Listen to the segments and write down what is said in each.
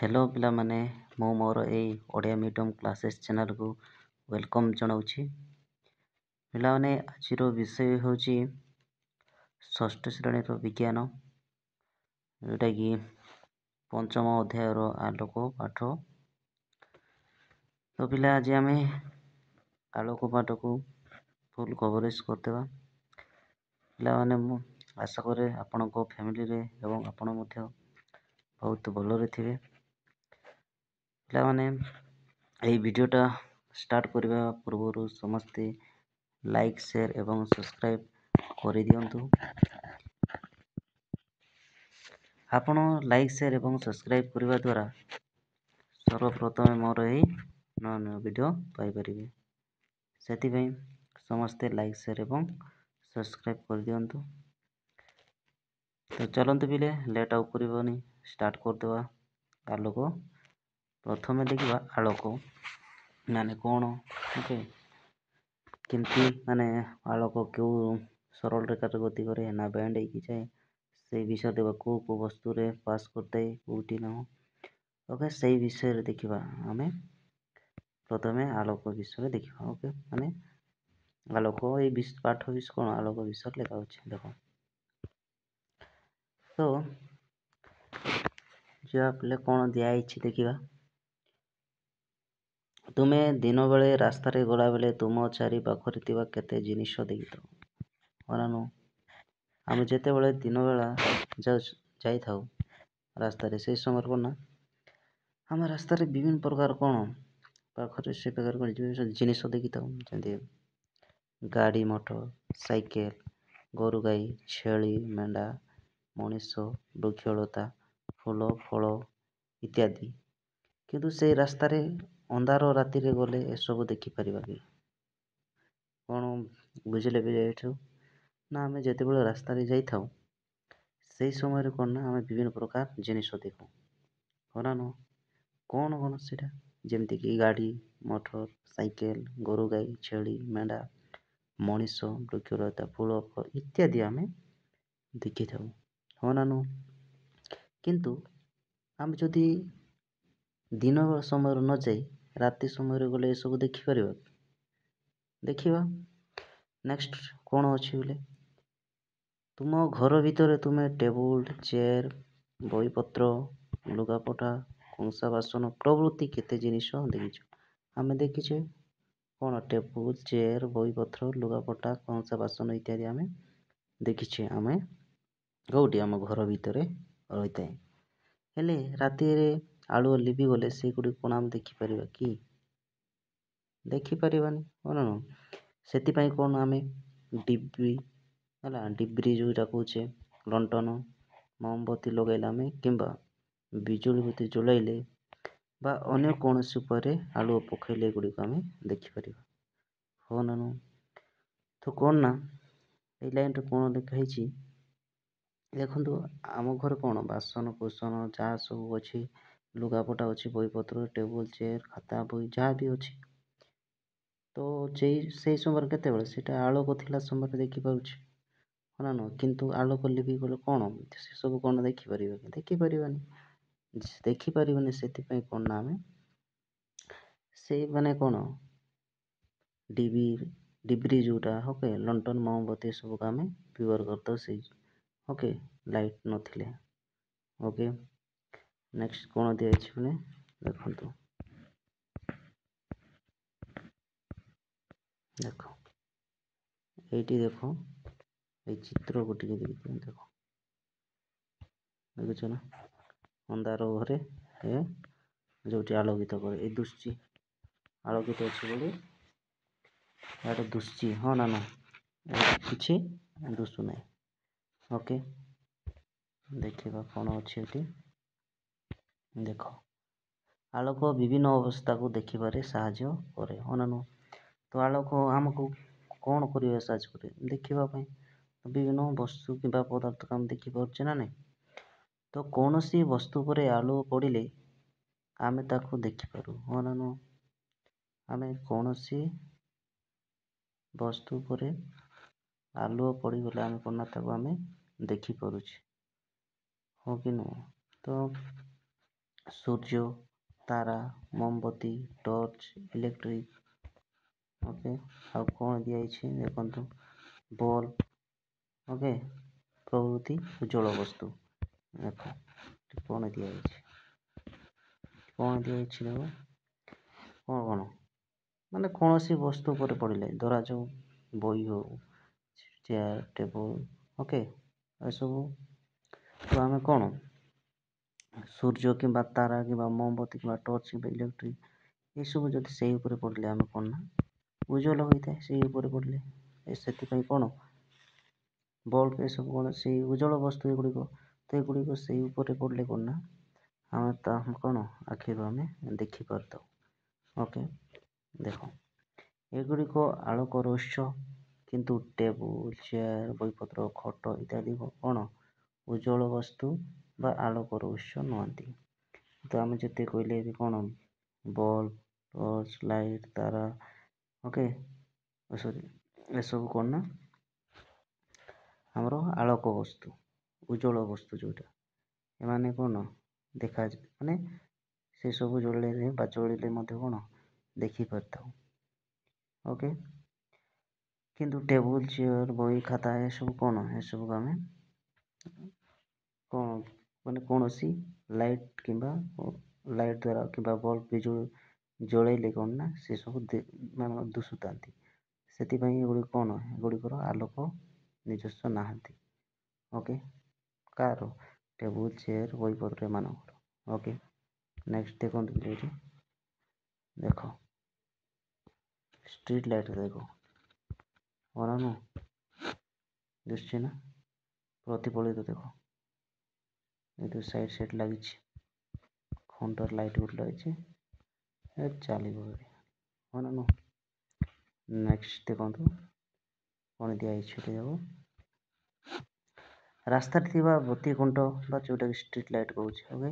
Hello पिलामाने मु मोर एई Odia medium classes channel को welcome जनाऊँगी। पिलामाने आजिर विषय होची षष्ठ श्रेणी विज्ञान जोटा कि पंचम अध्याय आलोक पाठ। तो पिला आज आम आलोक पाठ को फुल कवरेज करदेवा। पिलामाने मु आशा करे आपण फैमिली रे एवं आपण मध्य बहुत भलरे थिबे। पिलामाने एई वीडियोटा स्टार्ट करने पूर्व समस्ते लाइक शेयर एवं सब्सक्राइब कर दियंतु। आपण लाइक शेयर एवं सब्सक्राइब करने द्वारा सर्वप्रथम मोर यही नया नया वीडियो पाइपर से समस्ते लाइक शेयर एवं सब्सक्राइब कर दियंतु। तो चलते पिले लेट आउ करनी स्टार्ट करदेवा। आलोक प्रथम देखा आलोक माने कौन ओके केमती माने आलोक क्यों सरल रेखा गति करे ना बैंड हो जाए से विषय देवा को वस्तु रे पास करते कौटी न ओके से विषय देखा आम प्रथम आलोक विषय देखा। ओके माने आलोक ये पाठ विषय कौन आलोक विषय लिखा देख। तो जो आपले कौन दिखाई देखा तुम्हें दिन बेले रास्त गला बेले तुम चारि पाखरे थिबा केते जिनिस देखिथाओ अनानु आम जिते बड़े दिन बेला जाई थाउ रास्त से समय कौन ना आम रास्त विभिन्न प्रकार कौन पाखरे से प्रकार कौन जिनिस देखी थाउ जमी गाड़ी मोटर साइकेल गोरु गाई छेली मेंढा मनीष वृक्षलता फूल फल इत्यादि। किंतु से रास्त अंधार राति गले एसबू देखिपर कि कौन बुझे भी ना आम जिते बड़े रास्त जाऊ से समय कौन ना आम विभिन्न प्रकार जिनिस देखू होना न कौन कौन से जमती कि गाड़ी मोटर साइकेल गोरु गाई छेली मेंढा मनीष वृक्षलता फूल फल इत्यादि आम देखी था होना न। किंतु आम जदि दिन समय न जाए राति समय गले ये सब देखिपर देखा। नेक्स्ट कौन अच्छी बोले तुम घर भितर तुम्हें टेबुल चेयर बहीपत्र लुगापटा कंसा बासन प्रभृति केते जिनिस देखीच आम देखीचे कौन टेबुल चेयर बहीपत्र लुगापटा कंसा बासन इत्यादि आम देखीचे आम कौटी आम घर भितर रही था हेले राति आलुओ लिपि गले से गुड़ी कौन आम देखिपर कि देखिपारानी कौन न से कौन आम डिब्री है डिब्री जोटा कहे लंटन मोमबत्ती लगेला आम कि बिजुली बत्ती जलाइले बा अन्य कौन उपर आलुओ पकईले गुड़िक आम देखिपर हो ना। तो कौन ना ये लाइन कौन लिखाई देखु आम घर कौन बासन कुसन जहाँ सब अच्छी लुगापटा अच्छी बहीपत्र टेबुल चेयर खाता बही जहाँ भी अच्छी तो से समय केते से आलोक थिला समय देखिपुँ ना न किंतु आलोक लिपि गले कौन से सब कौन देखिपर देखिपारानी देखिपारानी से कौन ना आम से माने कौन डिब्री जोटा ओके लंटन मोमबत्ती सब आम व्यवहार करता से ओके लाइट नथिले ओके। नेक्स्ट कौन दिखाई देखो देख ये देख ये चित्र को देख देखुच ना अंधार घरे जो आलोकित करे ये दुश्ची आलोकित अच्छी बोली यार दुश्ची हाँ ना ना कि दुशु ना ओके। देखा कौन अच्छी देख आलोक विभिन्न अवस्था को देखिबारे साहाय्य करे हाँ ना। तो आलोक आमको कौन कर साहय करे देखापी विभिन्न वस्तु कि पदार्थ को आम देखिपे ना नहीं। तो कौन सी वस्तु पर आलुओ पड़े आम ताको देखिपारू हाँ ना न आम कौन सी वस्तु पर आलुओ पड़गले आम कौन ताको आम देखिपारुचे हो कि नुह। तो ସୂର୍ଯ୍ୟ, ତାରା, ମୋମବତୀ, ଟର୍ଚ୍ଚ, ଇଲେକ୍ଟ୍ରିକ୍। ଓକେ, ଆଉ କ'ଣ ଦିଆଯାଇଛି ଦେଖନ୍ତୁ, ବଲ୍ବ। ଓକେ, ପ୍ରଭୃତି ଉଜ୍ଜଳ ବସ୍ତୁ। ଦେଖ କ'ଣ ଦିଆଯାଇଛି, ଦେଖ କ'ଣ ମାନେ କୌଣସି ବସ୍ତୁ ଉପରେ ପଡ଼ିଲେ, ଧରାଯାଉ ବହି ହଉ, ଚେୟାର, ଟେବୁଲ, ଓକେ, ଏସବୁ ତ ଆମେ କ'ଣ ସୂର୍ଯ୍ୟ କିମ୍ବା ତାରା କିମ୍ବା ମୋମବତୀ କିମ୍ବା ଟର୍ଚ୍ଚ କିମ୍ବା ଇଲେକ୍ଟ୍ରିକ୍ ଏସବୁ ଯଦି ସେଇ ଉପରେ ପଡ଼ିଲେ ଆମେ କ'ଣ ନା ଉଜ୍ଜଳ ହୋଇଥାଏ ସେଇ ଉପରେ ପଡ଼ିଲେ। ସେଥିପାଇଁ କ'ଣ ବଲ୍ବ ଏସବୁ କ'ଣ ସେଇ ଉଜ୍ଜଳ ବସ୍ତୁ ଏଗୁଡ଼ିକ, ତ ଏଗୁଡ଼ିକ ସେଇ ଉପରେ ପଡ଼ିଲେ କ'ଣ ନା ଆମେ ତାହା କ'ଣ ଆଖିରୁ ଆମେ ଦେଖିପାରିଥାଉ। ଓକେ, ଦେଖ ଏଗୁଡ଼ିକ ଆଲୋକର ଉତ୍ସ, କିନ୍ତୁ ଟେବୁଲ, ଚେୟାର, ବହିପତ୍ର, ଖଟ ଇତ୍ୟାଦି କ'ଣ ଉଜ୍ଜଳ ବସ୍ତୁ ବା ଆଲୋକର ଉତ୍ସ ନୁହନ୍ତି। ତ ଆମେ ଯେତେ କହିଲେ ବି କ'ଣ ବଲ୍ବ, ଟର୍ଚ୍ଚ, ଲାଇଟ୍, ତାରା, ଓକେ, ଏସବୁ କ'ଣ ନା ଆମର ଆଲୋକ ବସ୍ତୁ, ଉଜ୍ଜଳ ବସ୍ତୁ ଯେଉଁଟା, ଏମାନେ କ'ଣ ଦେଖାଯାଏ ମାନେ ସେସବୁ ଜଳିଲେ ବା ଜଳିଲେ ମଧ୍ୟ କ'ଣ ଦେଖିପାରିଥାଉ। ଓକେ, କିନ୍ତୁ ଟେବୁଲ, ଚେୟାର, ବହି, ଖାତା ଏସବୁ କ'ଣ ଏସବୁକୁ ଆମେ କ'ଣ ମାନେ କୌଣସି ଲାଇଟ୍ ଦ୍ୱାରା କିମ୍ବା ବଲ୍ବ ବିଜୁଳି ଜଳେଇଲେ କ'ଣ ନା ସେସବୁ ମାନେ ଦୁଷୁଥାନ୍ତି। ସେଥିପାଇଁ ଏଗୁଡ଼ିକର ଆଲୋକ ନିଜସ୍ୱ ନାହାନ୍ତି। ଓକେ, କାହାର ଟେବୁଲ, ଚେୟାର, ବହିପତ୍ର ଏମାନଙ୍କର। ଓକେ, ନେକ୍ସଟ ଦେଖନ୍ତୁ ଏଇଠି ଦେଖ ଷ୍ଟ୍ରିଟ୍ ଲାଇଟ୍ ଦେଖ ଦିଶୁଛି ନା ପ୍ରତିଫଳିତ ଦେଖ ଏଠି ସାଇଡ୍ ଲାଗିଛି, ଖୁଣ୍ଟର ଲାଇଟ୍ ଗୋଟେ ଲାଗିଛି, ଚାଲିବ ନୁହଁ। ନେକ୍ସଟ ଦେଖନ୍ତୁ କ'ଣ ଦିଆହେଇଛି ଏଠି ଦେଖ ରାସ୍ତାରେ ଥିବା ବତୀ କୁଣ୍ଟ ବା ଯେଉଁଟାକି ଷ୍ଟ୍ରିଟ୍ ଲାଇଟ୍ କହୁଛି। ଓକେ,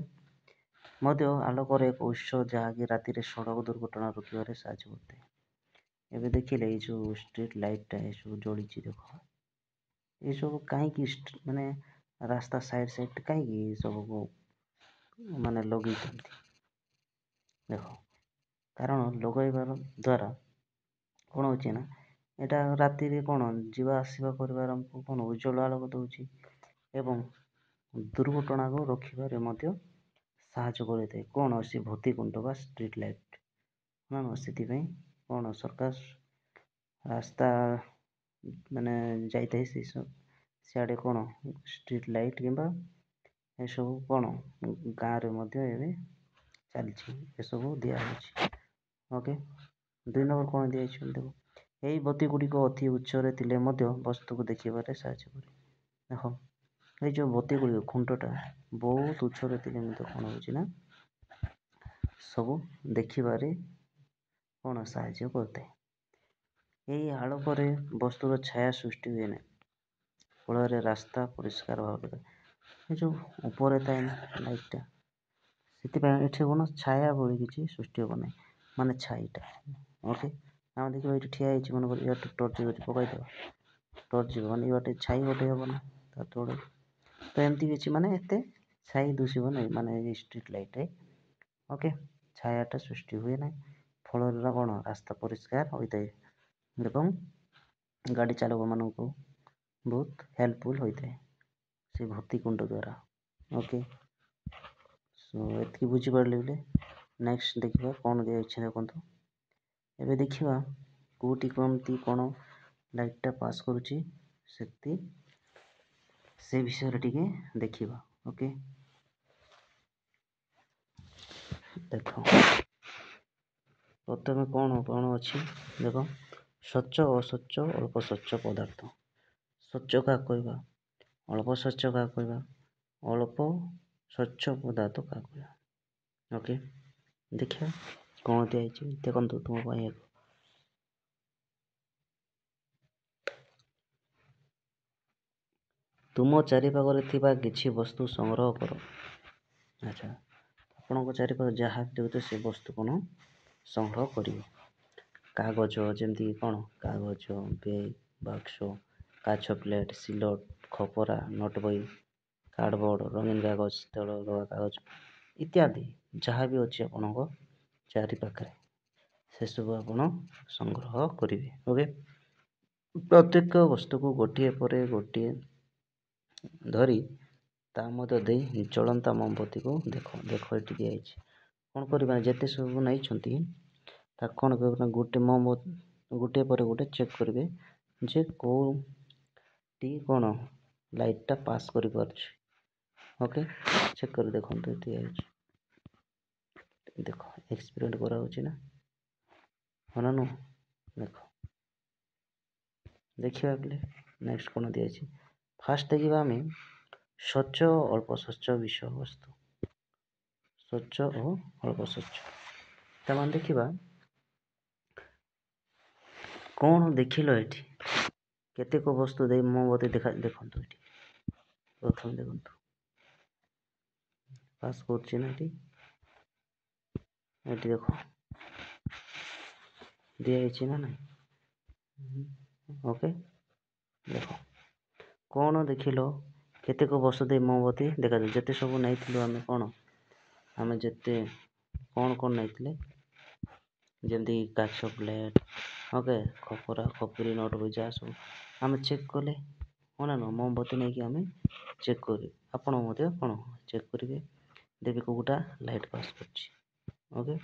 ମଧ୍ୟ ଆଲୋକର ଏକ ଉତ୍ସ ଯାହାକି ରାତିରେ ସଡ଼କ ଦୁର୍ଘଟଣା ରୋକିବାରେ ସାହାଯ୍ୟ କରିଥାଏ। ଏବେ ଦେଖିଲେ ଏଇ ଯେଉଁ ଷ୍ଟ୍ରିଟ୍ ଲାଇଟ୍ଟା ଏସବୁ ଜଳିଛି ଦେଖ, ଏସବୁ କାହିଁକି ମାନେ ରାସ୍ତା ସାଇଡ୍ କାହିଁକି ଏସବୁକୁ ମାନେ ଲଗେଇଛନ୍ତି ଦେଖ, କାରଣ ଲଗାଇବାର ଦ୍ୱାରା କ'ଣ ହେଉଛି ନା ଏଇଟା ରାତିରେ କ'ଣ ଯିବା ଆସିବା କରିବାର ଆମକୁ କ'ଣ ଉଜ୍ଜଳ ଆଲୋକ ଦେଉଛି ଏବଂ ଦୁର୍ଘଟଣାକୁ ରୋକିବାରେ ମଧ୍ୟ ସାହାଯ୍ୟ କରିଥାଏ। କ'ଣ ସେ ଭତିକୁଣ୍ଟ ବା ଷ୍ଟ୍ରିଟ୍ ଲାଇଟ୍ ସେଥିପାଇଁ କ'ଣ ସରକାର ରାସ୍ତା ମାନେ ଯାଇଥାଏ ସିଆଡ଼େ କ'ଣ ଷ୍ଟ୍ରିଟ୍ ଲାଇଟ୍ କିମ୍ବା ଏସବୁ କ'ଣ ଗାଁରେ ମଧ୍ୟ ଏବେ ଚାଲିଛି, ଏସବୁ ଦିଆହେଉଛି। ଓକେ, 2 ନମ୍ବର କ'ଣ ଦିଆହେଇଛି ଦେଖ, ଏହି ବତୀ ଗୁଡ଼ିକ ଅତି ଉଚ୍ଚରେ ଥିଲେ ମଧ୍ୟ ବସ୍ତୁକୁ ଦେଖିବାରେ ସାହାଯ୍ୟ କରେ। ଦେଖ ଏଇ ଯେଉଁ ବତୀ ଗୁଡ଼ିକ ଖୁଣ୍ଟଟା ବହୁତ ଉଚ୍ଚରେ ଥିଲେ ମଧ୍ୟ କ'ଣ ହେଉଛି ନା ସବୁ ଦେଖିବାରେ କ'ଣ ସାହାଯ୍ୟ କରିଥାଏ। ଏହି ଆଲୋକରେ ବସ୍ତୁର ଛାୟା ସୃଷ୍ଟି ହୁଏ ନାହିଁ, ଫଳରେ ରାସ୍ତା ପରିଷ୍କାର ଭାବରେ ଏ ଯେଉଁ ଉପରେ ଥାଏ ଲାଇଟ୍ଟା, ସେଥିପାଇଁ ଏଠି କ'ଣ ଛାୟା ଭଳି କିଛି ସୃଷ୍ଟି ହେବ ନାହିଁ, ମାନେ ଛାଇଟା। ଓକେ, ଆମେ ଦେଖିବା ଏଇଠି ଠିଆ ହେଇଛି ମନେକର ଇଆଡ଼େ ଟର୍ଚ୍ଚ ଯଦି ପକାଇଦେବା, ଟର୍ଚ୍ଚ ଯିବ ମାନେ ଇଆଡ଼େ ଛାଇ ଗୋଟେ ହେବ ନା ତା ତଳେ, ତ ଏମିତି କିଛି ମାନେ ଏତେ ଛାଇ ଦୁଷିବ ନାହିଁ ମାନେ ଏଇ ଷ୍ଟ୍ରିଟ୍ ଲାଇଟ୍ରେ। ଓକେ, ଛାୟାଟା ସୃଷ୍ଟି ହୁଏ ନାହିଁ, ଫଳରେ କ'ଣ ରାସ୍ତା ପରିଷ୍କାର ହୋଇଥାଏ ଏବଂ ଗାଡ଼ି ଚାଳକମାନଙ୍କୁ ବହୁତ ହେଲ୍ପଫୁଲ୍ ହୋଇଥାଏ ସେ ଭତିକୁଣ୍ଡ ଦ୍ୱାରା। ଓକେ, ସୋ ଏତିକି ବୁଝିପାରିଲେ ବୋଲେ ନେକ୍ସଟ ଦେଖିବା କ'ଣ ଦିଆଯାଇଛି ଦେଖନ୍ତୁ। ଏବେ ଦେଖିବା କେଉଁଠି କେମିତି କ'ଣ ଲାଇଟ୍ଟା ପାସ୍ କରୁଛି ସେ ବିଷୟରେ ଟିକେ ଦେଖିବା। ଓକେ, ଦେଖ ପ୍ରଥମେ କ'ଣ ଅଛି ଦେଖ, ସ୍ୱଚ୍ଛ, ଅସ୍ୱଚ୍ଛ, ଅଳ୍ପ ସ୍ୱଚ୍ଛ ପଦାର୍ଥ। ସ୍ୱଚ୍ଛ କାହାକୁ କହିବା, ଅଳ୍ପ ସ୍ୱଚ୍ଛ କାହାକୁ କହିବା, ଅଳ୍ପ ସ୍ୱଚ୍ଛ ପଦାର୍ଥ କାହାକୁ କହିବା। ଓକେ, ଦେଖିବା କ'ଣ ଦିଆହେଇଛି ଦେଖନ୍ତୁ ତୁମ ପାଇଁ ଏକ ତୁମ ଚାରିପାଖରେ ଥିବା କିଛି ବସ୍ତୁ ସଂଗ୍ରହ କର। ଆଚ୍ଛା, ଆପଣଙ୍କ ଚାରିପାଖରେ ଯାହା ଦେଉଥିବେ ସେ ବସ୍ତୁ କ'ଣ ସଂଗ୍ରହ କରିବେ। କାଗଜ ଯେମିତିକି କ'ଣ କାଗଜ, ବେଗ୍, ବାକ୍ସ, କାଚ ପ୍ଲେଟ୍, ସିଲଟ, ଖପରା, ନୋଟ୍ ବହି, କାର୍ଡ଼ବୋର୍ଡ଼, ରଙ୍ଗୀନ କାଗଜ, ତେଲ ଲଗା କାଗଜ ଇତ୍ୟାଦି ଯାହା ବି ଅଛି ଆପଣଙ୍କ ଚାରିପାଖରେ ସେସବୁ ଆପଣ ସଂଗ୍ରହ କରିବେ। ଓକେ, ପ୍ରତ୍ୟେକ ବସ୍ତୁକୁ ଗୋଟିଏ ପରେ ଗୋଟିଏ ଧରି ତା ମଧ୍ୟ ଦେଇ ଜଳନ୍ତା ମୋମବତୀକୁ ଦେଖ ଏଠି ଦିଆଯାଇଛି। କ'ଣ କରିବା, ଯେତେ ସବୁ ନେଇଛନ୍ତି ତାକୁ କ'ଣ କରିବେ ନା ଗୋଟିଏ ପରେ ଗୋଟେ ଚେକ୍ କରିବେ ଯେ କେଉଁଟି କ'ଣ ଲାଇଟ୍ଟା ପାସ୍ କରିପାରୁଛି। ଓକେ, ଚେକ୍ କରି ଦେଖନ୍ତୁ ଏଠି ହେଉଛି। ଦେଖ ଏକ୍ସପେରିମେଣ୍ଟ କରାହେଉଛି ନା ନୁହଁ। ଦେଖ ଦେଖିବା ପିଲେ ନେକ୍ସଟ କ'ଣ ଦିଆଯାଇଛି। ଫାଷ୍ଟ ଦେଖିବା ଆମେ ସ୍ୱଚ୍ଛ ଓ ଅଳ୍ପ ସ୍ୱଚ୍ଛ ବିଷୟବସ୍ତୁ। ସ୍ୱଚ୍ଛ ଓ ଅଳ୍ପ ସ୍ୱଚ୍ଛ ତାମାନେ ଦେଖିବା କ'ଣ ଦେଖିଲ ଏଠି। କେତେକ ବସ୍ତୁ ଦେଇ ମୋମବତୀ ଦେଖନ୍ତୁ ଏଠି। ପ୍ରଥମେ ଦେଖନ୍ତୁ ପାସ୍ କରୁଛି ନା ଏଠି ଦେଖ ଦିଆଯାଇଛି ନା ନାହିଁ। ଓକେ, ଦେଖ କ'ଣ ଦେଖିଲ, କେତେକ ବସ୍ତୁ ଦେଇ ମୋମବତୀ ଦେଖାଯାଉଛି। ଯେତେ ସବୁ ନେଇଥିଲୁ ଆମେ ଯେତେ କ'ଣ ନେଇଥିଲେ, ଯେମିତି କାଚ ପ୍ଲେଟ୍, ଓକେ, ଖପୁରୀ ନୋଟ୍ ବହି ଯାହା ସବୁ ଆମେ ଚେକ୍ କଲେ ନା ମୋମବତୀ ନେଇକି ଆମେ ଚେକ୍ କରିବେ। ଆପଣ ମଧ୍ୟ ଚେକ୍ କରିବେ, ଦେଖିବେ କେଉଁଟା ଲାଇଟ୍ ପାସ୍ କରୁଛି। ଓକେ,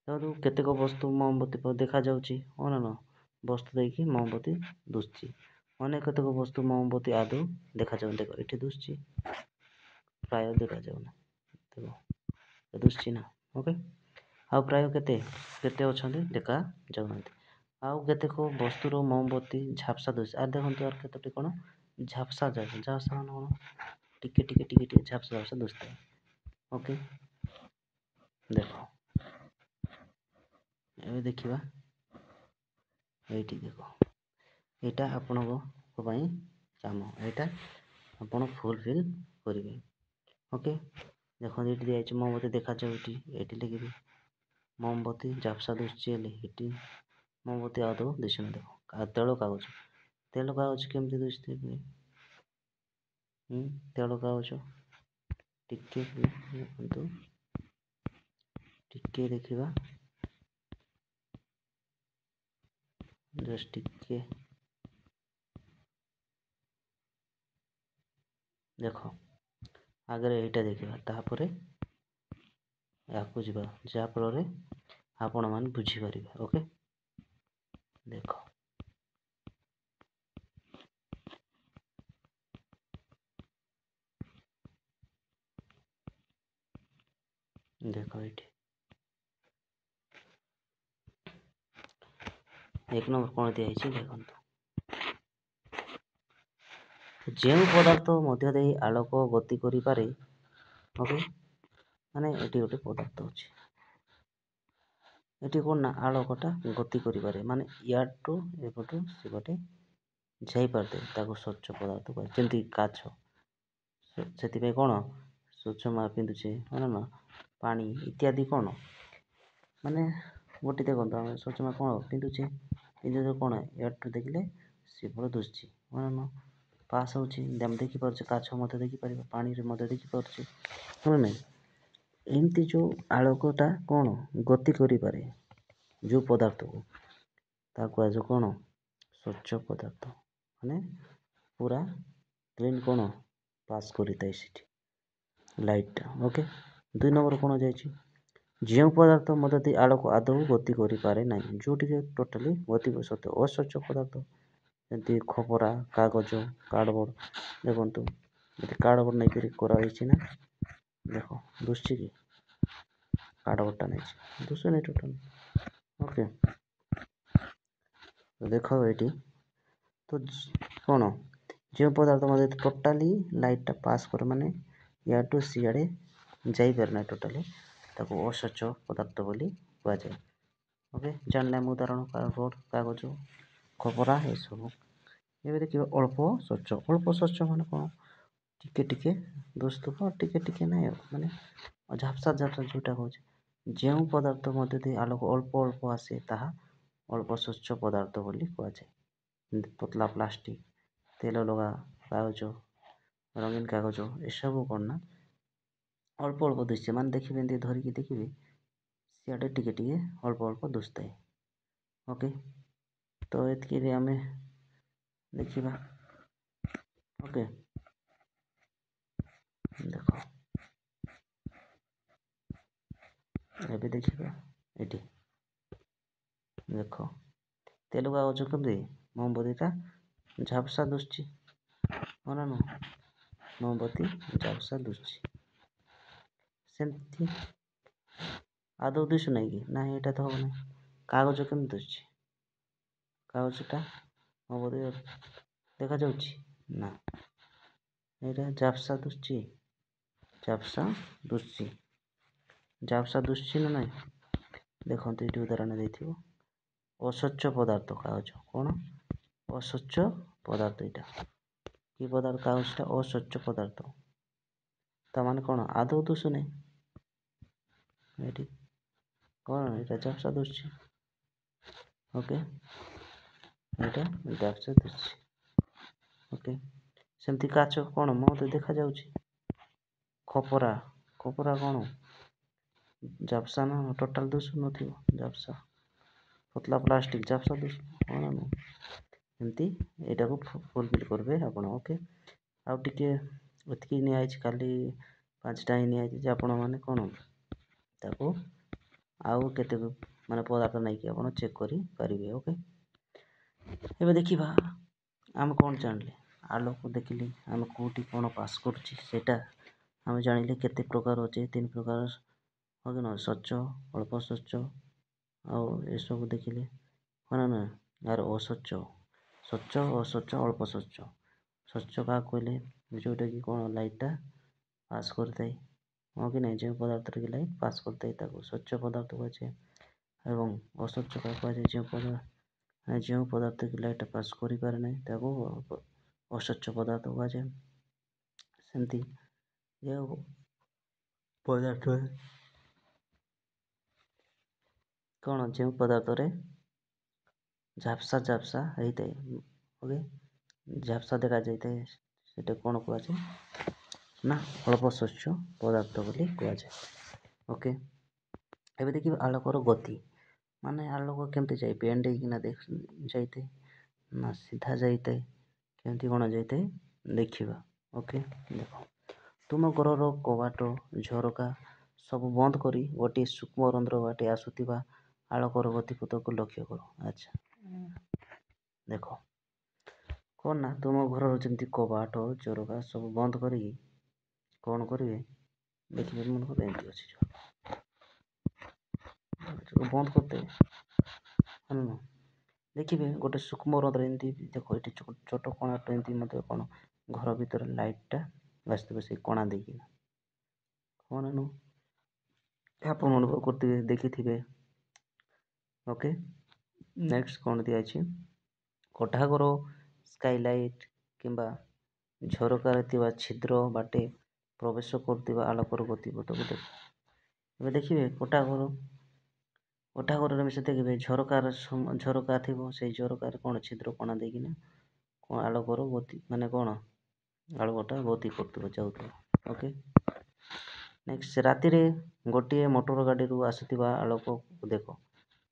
ତାପରେ କେତେକ ବସ୍ତୁ ମୋମବତୀ ଦେଖାଯାଉଛି ନା ବସ୍ତୁ ଦେଇକି ମୋମବତୀ ଦୁଶୁଛି। ଅନେକ କେତେକ ବସ୍ତୁ ମୋମବତୀ ଆଦୌ ଦେଖାଯାଉନି। ଦେଖ ଏଠି ଦୁଶୁଛି, ପ୍ରାୟ ଦେଖାଯାଉନି। ଦେଖ ଦୁଶୁଛି ନା। ଓକେ, ଆଉ ପ୍ରାୟ କେତେ ଅଛନ୍ତି ଦେଖାଯାଉନାହାନ୍ତି। ଆଉ କେତେକ ବସ୍ତୁର ମୋମବତୀ ଝାପ୍ସା ଦୁଶୁଛି। ଆଉ ଦେଖନ୍ତୁ ଆଉ କେତୋଟି କ'ଣ ଝାପ୍ସା ମାନେ କ'ଣ ଟିକେ ଝାପ୍ସା ଦୁଶୁଥାଏ। ଓକେ, ଦେଖ ଏବେ ଦେଖିବା ଏଇଠି। ଦେଖ ଏଇଟା ଆପଣଙ୍କ ପାଇଁ କାମ, ଏଇଟା ଆପଣ ଫୁଲଫିଲ୍ କରିବେ। ଓକେ, ଦେଖନ୍ତୁ ଏଇଠି ଦିଆଯାଇଛି ମୋମବତୀ ଦେଖାଯାଉଛି। ଏଇଠି ଲେଖିବେ ମୋମବତୀ ଝାପ୍ସା ଦୁଶୁଛି ହେଲେ ଏଇଠି ମୋମବତୀ ଆଦୌ ଦିଶୁନି। ଦେଖ ତେଳ କାଗଜ କେମିତି ଦିଶୁଥିବେ। ତେଳ କାଗଜ ଟିକେ ଦେଖନ୍ତୁ, ଟିକେ ଦେଖିବା, ଜଷ୍ଟ ଟିକେ ଦେଖ ଆଗରେ ଏଇଟା ଦେଖିବା, ତାପରେ ୟାକୁ ଯିବା, ଯାହାଫଳରେ ଆପଣମାନେ ବୁଝିପାରିବେ। ଓକେ, ଦେଖ ଏଇଠି 1 ନମ୍ବର କ'ଣ ଦିଆଯାଇଛି ଦେଖନ୍ତୁ। ଯେଉଁ ପଦାର୍ଥ ମଧ୍ୟ ଦେଇ ଆଲୋକ ଗତି କରିପାରେ। ଓକେ, ମାନେ ଏଠି ଗୋଟେ ପଦାର୍ଥ ଅଛି, ଏଠି କ'ଣ ନା ଆଲୋକଟା ଗତି କରିପାରେ, ମାନେ ୟାଠୁ ଏପଟୁ ସେପଟେ ଯାଇପାରିଥାଏ। ତାକୁ ସ୍ୱଚ୍ଛ ପଦାର୍ଥ କୁହାଯାଏ। ଯେମିତି କାଚ, ସେଥିପାଇଁ କ'ଣ ସ୍ୱଚ୍ଛ ପିନ୍ଧୁଛେ ନା ପାଣି ଇତ୍ୟାଦି କ'ଣ ମାନେ ଗୋଟେ ଦେଖନ୍ତୁ ଆମେ ସ୍ୱଚ୍ଛ କ'ଣ ପିନ୍ଧୁଛେ କ'ଣ ୟାଠୁ ଦେଖିଲେ ସେପଟେ ଦୁଶୁଛି ନା ପାସ୍ ହେଉଛି। ଆମେ ଦେଖିପାରୁଛେ, କାଛ ମଧ୍ୟ ଦେଖିପାରିବା, ପାଣିରେ ମଧ୍ୟ ଦେଖିପାରୁଛେ ନାହିଁ। ଏମିତି ଯେଉଁ ଆଲୋକଟା କ'ଣ ଗତି କରିପାରେ ଯେଉଁ ପଦାର୍ଥକୁ, ତାକୁ କୁହାଯାଏ କ'ଣ ସ୍ୱଚ୍ଛ ପଦାର୍ଥ, ମାନେ ପୁରା କ୍ଲିନ୍ କ'ଣ ପାସ୍ କରିଥାଏ ସେଠି ଲାଇଟ୍ଟା। ଓକେ, 2 ନମ୍ବର କ'ଣ ଯାଇଛି, ଯେଉଁ ପଦାର୍ଥ ମଧ୍ୟ ଦେଇ ଆଲୋକ ଆଦୌ ଗତି କରିପାରେ ନାହିଁ, ଯେଉଁଠିକି ଟୋଟାଲି ଗତି ଅସ୍ୱଚ୍ଛ ପଦାର୍ଥ, ଯେମିତି ଖପରା, କାଗଜ, କାର୍ଡ଼ବୋର୍ଡ଼। ଦେଖନ୍ତୁ ଏଠି କାର୍ଡ଼ବୋର୍ଡ଼ ନେଇକରି କରାହେଇଛି ନା, ଦେଖ ଦୁଶୁଛି କି କାର୍ଡ଼ବୋର୍ଡ଼ଟା ନେଇଛି, ଦୁଶୁନି ଟୋଟାଲି। ଓକେ, ଦେଖ ଏଇଠି ତ କ'ଣ ଯେଉଁ ପଦାର୍ଥ ମଧ୍ୟ ଟୋଟାଲି ଲାଇଟ୍ଟା ପାସ୍ କରେ, ମାନେ ୟାଠୁ ସିଆଡ଼େ ଯାଇପାରେ ନାହିଁ ଟୋଟାଲି, ତାକୁ ଅସ୍ୱଚ୍ଛ ପଦାର୍ଥ ବୋଲି କୁହାଯାଏ। ଓକେ, ଜାଣିଲେ ଆମେ ଉଦାହରଣ କାର୍ଡ଼ବୋର୍ଡ଼, କାଗଜ, ଖପରା ଏସବୁ। ଏବେ ଦେଖିବା ଅଳ୍ପ ସ୍ୱଚ୍ଛ ମାନେ କ'ଣ ଟିକେ ଦୁଶୁଥିବ, ଟିକେ ନାହିଁ, ଆଉ ମାନେ ଝାପ୍ସା ଯେଉଁଟା କହୁଛି। ଯେଉଁ ପଦାର୍ଥ ମଧ୍ୟ ଦେଇ ଆଲୋକ ଅଳ୍ପ ଆସେ ତାହା ଅଳ୍ପ ସ୍ୱଚ୍ଛ ପଦାର୍ଥ ବୋଲି କୁହାଯାଏ। ଯେମିତି ପତଳା ପ୍ଲାଷ୍ଟିକ, ତେଲ ଲଗା କାଗଜ, ରଙ୍ଗୀନ କାଗଜ ଏସବୁ କ'ଣ ନା ଅଳ୍ପ ଅଳ୍ପ ଦିଶୁଛି, ମାନେ ଦେଖିବେ ଏମିତି ଧରିକି ଦେଖିବେ ସିଆଡ଼େ ଟିକେ ଟିକେ ଅଳ୍ପ ଅଳ୍ପ ଦୁଶୁଥାଏ। ଓକେ, ତ ଏତିକିରେ ଆମେ ଦେଖିବା। ଓକେ, ଦେଖ ଏବେ ଦେଖିବା ଏଠି ଦେଖ ତେଲୁଗୁ କାଗଜ କେମିତି ମୋମବତୀଟା ଝାପ୍ସା ଦୁଶୁଛି, ହଁ ନା ନୁହଁ? ମୋମବତୀ ଝାପ୍ସା ଦୁଶୁଛି, ସେମିତି ଆଦৌ ଦିଶୁ ନାହିଁ କି? ନାହିଁ, ଏଇଟା ତ ହବ ନାହିଁ। କାଗଜ କେମିତି ଦୁଶୁଛି? କାଗଜଟା ମୋମବତୀ ଦେଖାଯାଉଛି ନା, ଏଇଟା ଝାପ୍ସା ଦୁଶୁଛି, ଝାପ୍ସା ଦୁଶୁଛି, ଝାପ୍ସା ଦୁଶୁଛି ନା ନାହିଁ? ଦେଖନ୍ତୁ ଏଠି ଉଦାହରଣ ଦେଇଥିବ ଅସ୍ୱଚ୍ଛ ପଦାର୍ଥ କାଗଜ। କ'ଣ ଅସ୍ୱଚ୍ଛ ପଦାର୍ଥ? ଏଇଟା କି ପଦାର୍ଥ? କାଗଜଟା ଅସ୍ୱଚ୍ଛ ପଦାର୍ଥ, ତାମାନେ କ'ଣ ଆଦୌ ଦୁଶୁନି। ଏଠି କ'ଣ ଏଇଟା ଝାପ୍ସା ଦୁଶୁଛି। ଓକେ, ଏଇଟା ଝାପ୍ସା ଦୁଶୁଛି। ଓକେ, ସେମିତି କାଚ କ'ଣ ମୋତେ ଦେଖାଯାଉଛି। ଖପରା, ଖପରା କ'ଣ ଝାପ୍ସା ନା? ଟୋଟାଲ୍ ଦୁଶୁନଥିବ, ଝାପ୍ସା। ପତଲା ପ୍ଲାଷ୍ଟିକ୍ ଝାପ୍ସା ଦୁଶୁଥିବ, କ'ଣ ନୁହଁ? ଏମିତି ଏଇଟାକୁ ଫୁଲଫିଲ୍ କରିବେ ଆପଣ। ଓକେ, ଆଉ ଟିକେ ଏତିକି ନିଆହେଇଛି, ଖାଲି 5ଟା ହିଁ ନିଆହେଇଛି ଯେ ଆପଣମାନେ କ'ଣ ତାକୁ ଆଉ କେତେ ମାନେ ପଦାର୍ଥ ନେଇକି ଆପଣ ଚେକ୍ କରିପାରିବେ। ଓକେ, ଏବେ ଦେଖିବା ଆମେ କ'ଣ ଜାଣିଲେ। ଆଲୋକ ଦେଖିଲେ ଆମେ କେଉଁଠି କ'ଣ ପାସ୍ କରୁଛି ସେଇଟା ଆମେ ଜାଣିଲେ। କେତେ ପ୍ରକାର ଅଛି? 3 ପ୍ରକାର, ହଁ କି ନୁହଁ? ସ୍ୱଚ୍ଛ, ଅଳ୍ପ ସ୍ୱଚ୍ଛ, ଆଉ ଏସବୁ ଦେଖିଲେ ହଁ ନା? ଆର ଅସ୍ୱଚ୍ଛ, ସ୍ୱଚ୍ଛ, ଅସ୍ୱଚ୍ଛ, ଅଳ୍ପ ସ୍ୱଚ୍ଛ। ସ୍ୱଚ୍ଛ କାହାକୁ କହିଲେ? ଯେଉଁଟାକି କ'ଣ ଲାଇଟ୍ଟା ପାସ୍ କରିଥାଏ, ହଁ କି ନାହିଁ? ଯେଉଁ ପଦାର୍ଥରେ କି ଲାଇଟ୍ ପାସ୍ କରିଥାଏ ତାକୁ ସ୍ୱଚ୍ଛ ପଦାର୍ଥ କୁହାଯାଏ। ଏବଂ ଅସ୍ୱଚ୍ଛ କାହାକୁ କୁହାଯାଏ? ଯେଉଁ ପଦାର୍ଥ କି ଲାଇଟ୍ଟା ପାସ୍ କରିପାରେ ନାହିଁ ତାକୁ ଅସ୍ୱଚ୍ଛ ପଦାର୍ଥ କୁହାଯାଏ। ସେମିତି ଯେଉଁ ପଦାର୍ଥ କ'ଣ, ଯେଉଁ ପଦାର୍ଥରେ ଝାପ୍ସା ହେଇଥାଏ, ଓକେ, ଝାପ୍ସା ଦେଖାଯାଇଥାଏ, ସେଟା କ'ଣ କୁହାଯାଏ ନା ଅଳ୍ପ ସ୍ୱଚ୍ଛ ପଦାର୍ଥ ବୋଲି କୁହାଯାଏ। ଓକେ, ଏବେ ଦେଖିବା ଆଲୋକର ଗତି। ମାନେ ଆଲୋକ କେମିତି ଯାଏ? ବେଣ୍ଡ ହେଇକିନା ଯାଇଥାଏ ନା ସିଧା ଯାଇଥାଏ? କେମିତି କ'ଣ ଯାଇଥାଏ ଦେଖିବା। ଓକେ, ଦେଖ ତୁମ ଘରର କବାଟ, ଝରକା ସବୁ ବନ୍ଦ କରି ଗୋଟିଏ ସୂକ୍ଷ୍ମ ରନ୍ଧ୍ର ବାଟେ ଆସୁଥିବା ଆଲୋକର ଗତିପଥକୁ ଲକ୍ଷ୍ୟ କର। ଆଚ୍ଛା, ଦେଖ କ'ଣ ନା ତୁମ ଘରର ଯେମିତି କବାଟ, ଝରକା ସବୁ ବନ୍ଦ କରିକି କ'ଣ କରିବେ ଦେଖିବେ। ମନେକର ଏମିତି ଅଛି, ବନ୍ଦ କରିଦେବେ, ହଁ। ଦେଖିବେ ଗୋଟେ ସୂକ୍ଷ୍ମ ରନ୍ଧ୍ର ଏମିତି ଦେଖ, ଏଠି ଛୋଟ କଣାଟେ ଏମିତି ମଧ୍ୟ କ'ଣ ଘର ଭିତରେ ଲାଇଟ୍ଟା ଆସିଥିବ ସେଇ କଣା ଦେଇକି, ହଁ ନା ନୁହଁ? ଆପଣ ଅନୁଭବ କରୁଥିବେ, ଦେଖିଥିବେ। ଓକେ, ନେକ୍ସଟ କ'ଣ ଦିଆଯାଇଛି? କୋଠାଘର ସ୍କାଇଲାଇଟ୍ କିମ୍ବା ଝରକାରେ ଥିବା ଛିଦ୍ର ବାଟେ ପ୍ରବେଶ କରୁଥିବା ଆଲୋକର ଗତିପଥକୁ ଦେଖ। ଏବେ ଦେଖିବେ କୋଠାଘରରେ ମିଶା ଦେଖିବେ ଝରକା ଥିବ, ସେଇ ଝରକାରେ କ'ଣ ଛିଦ୍ର କଣା ଦେଇକିନା କ'ଣ ଆଲୋକର ଗତି, ମାନେ କ'ଣ ଆଲୋକଟା ଗତି କରୁଥିବ, ଯାଉଥିବ। ଓକେ, ନେକ୍ସଟ ରାତିରେ ଗୋଟିଏ ମୋଟର ଗାଡ଼ିରୁ ଆସୁଥିବା ଆଲୋକକୁ ଦେଖ।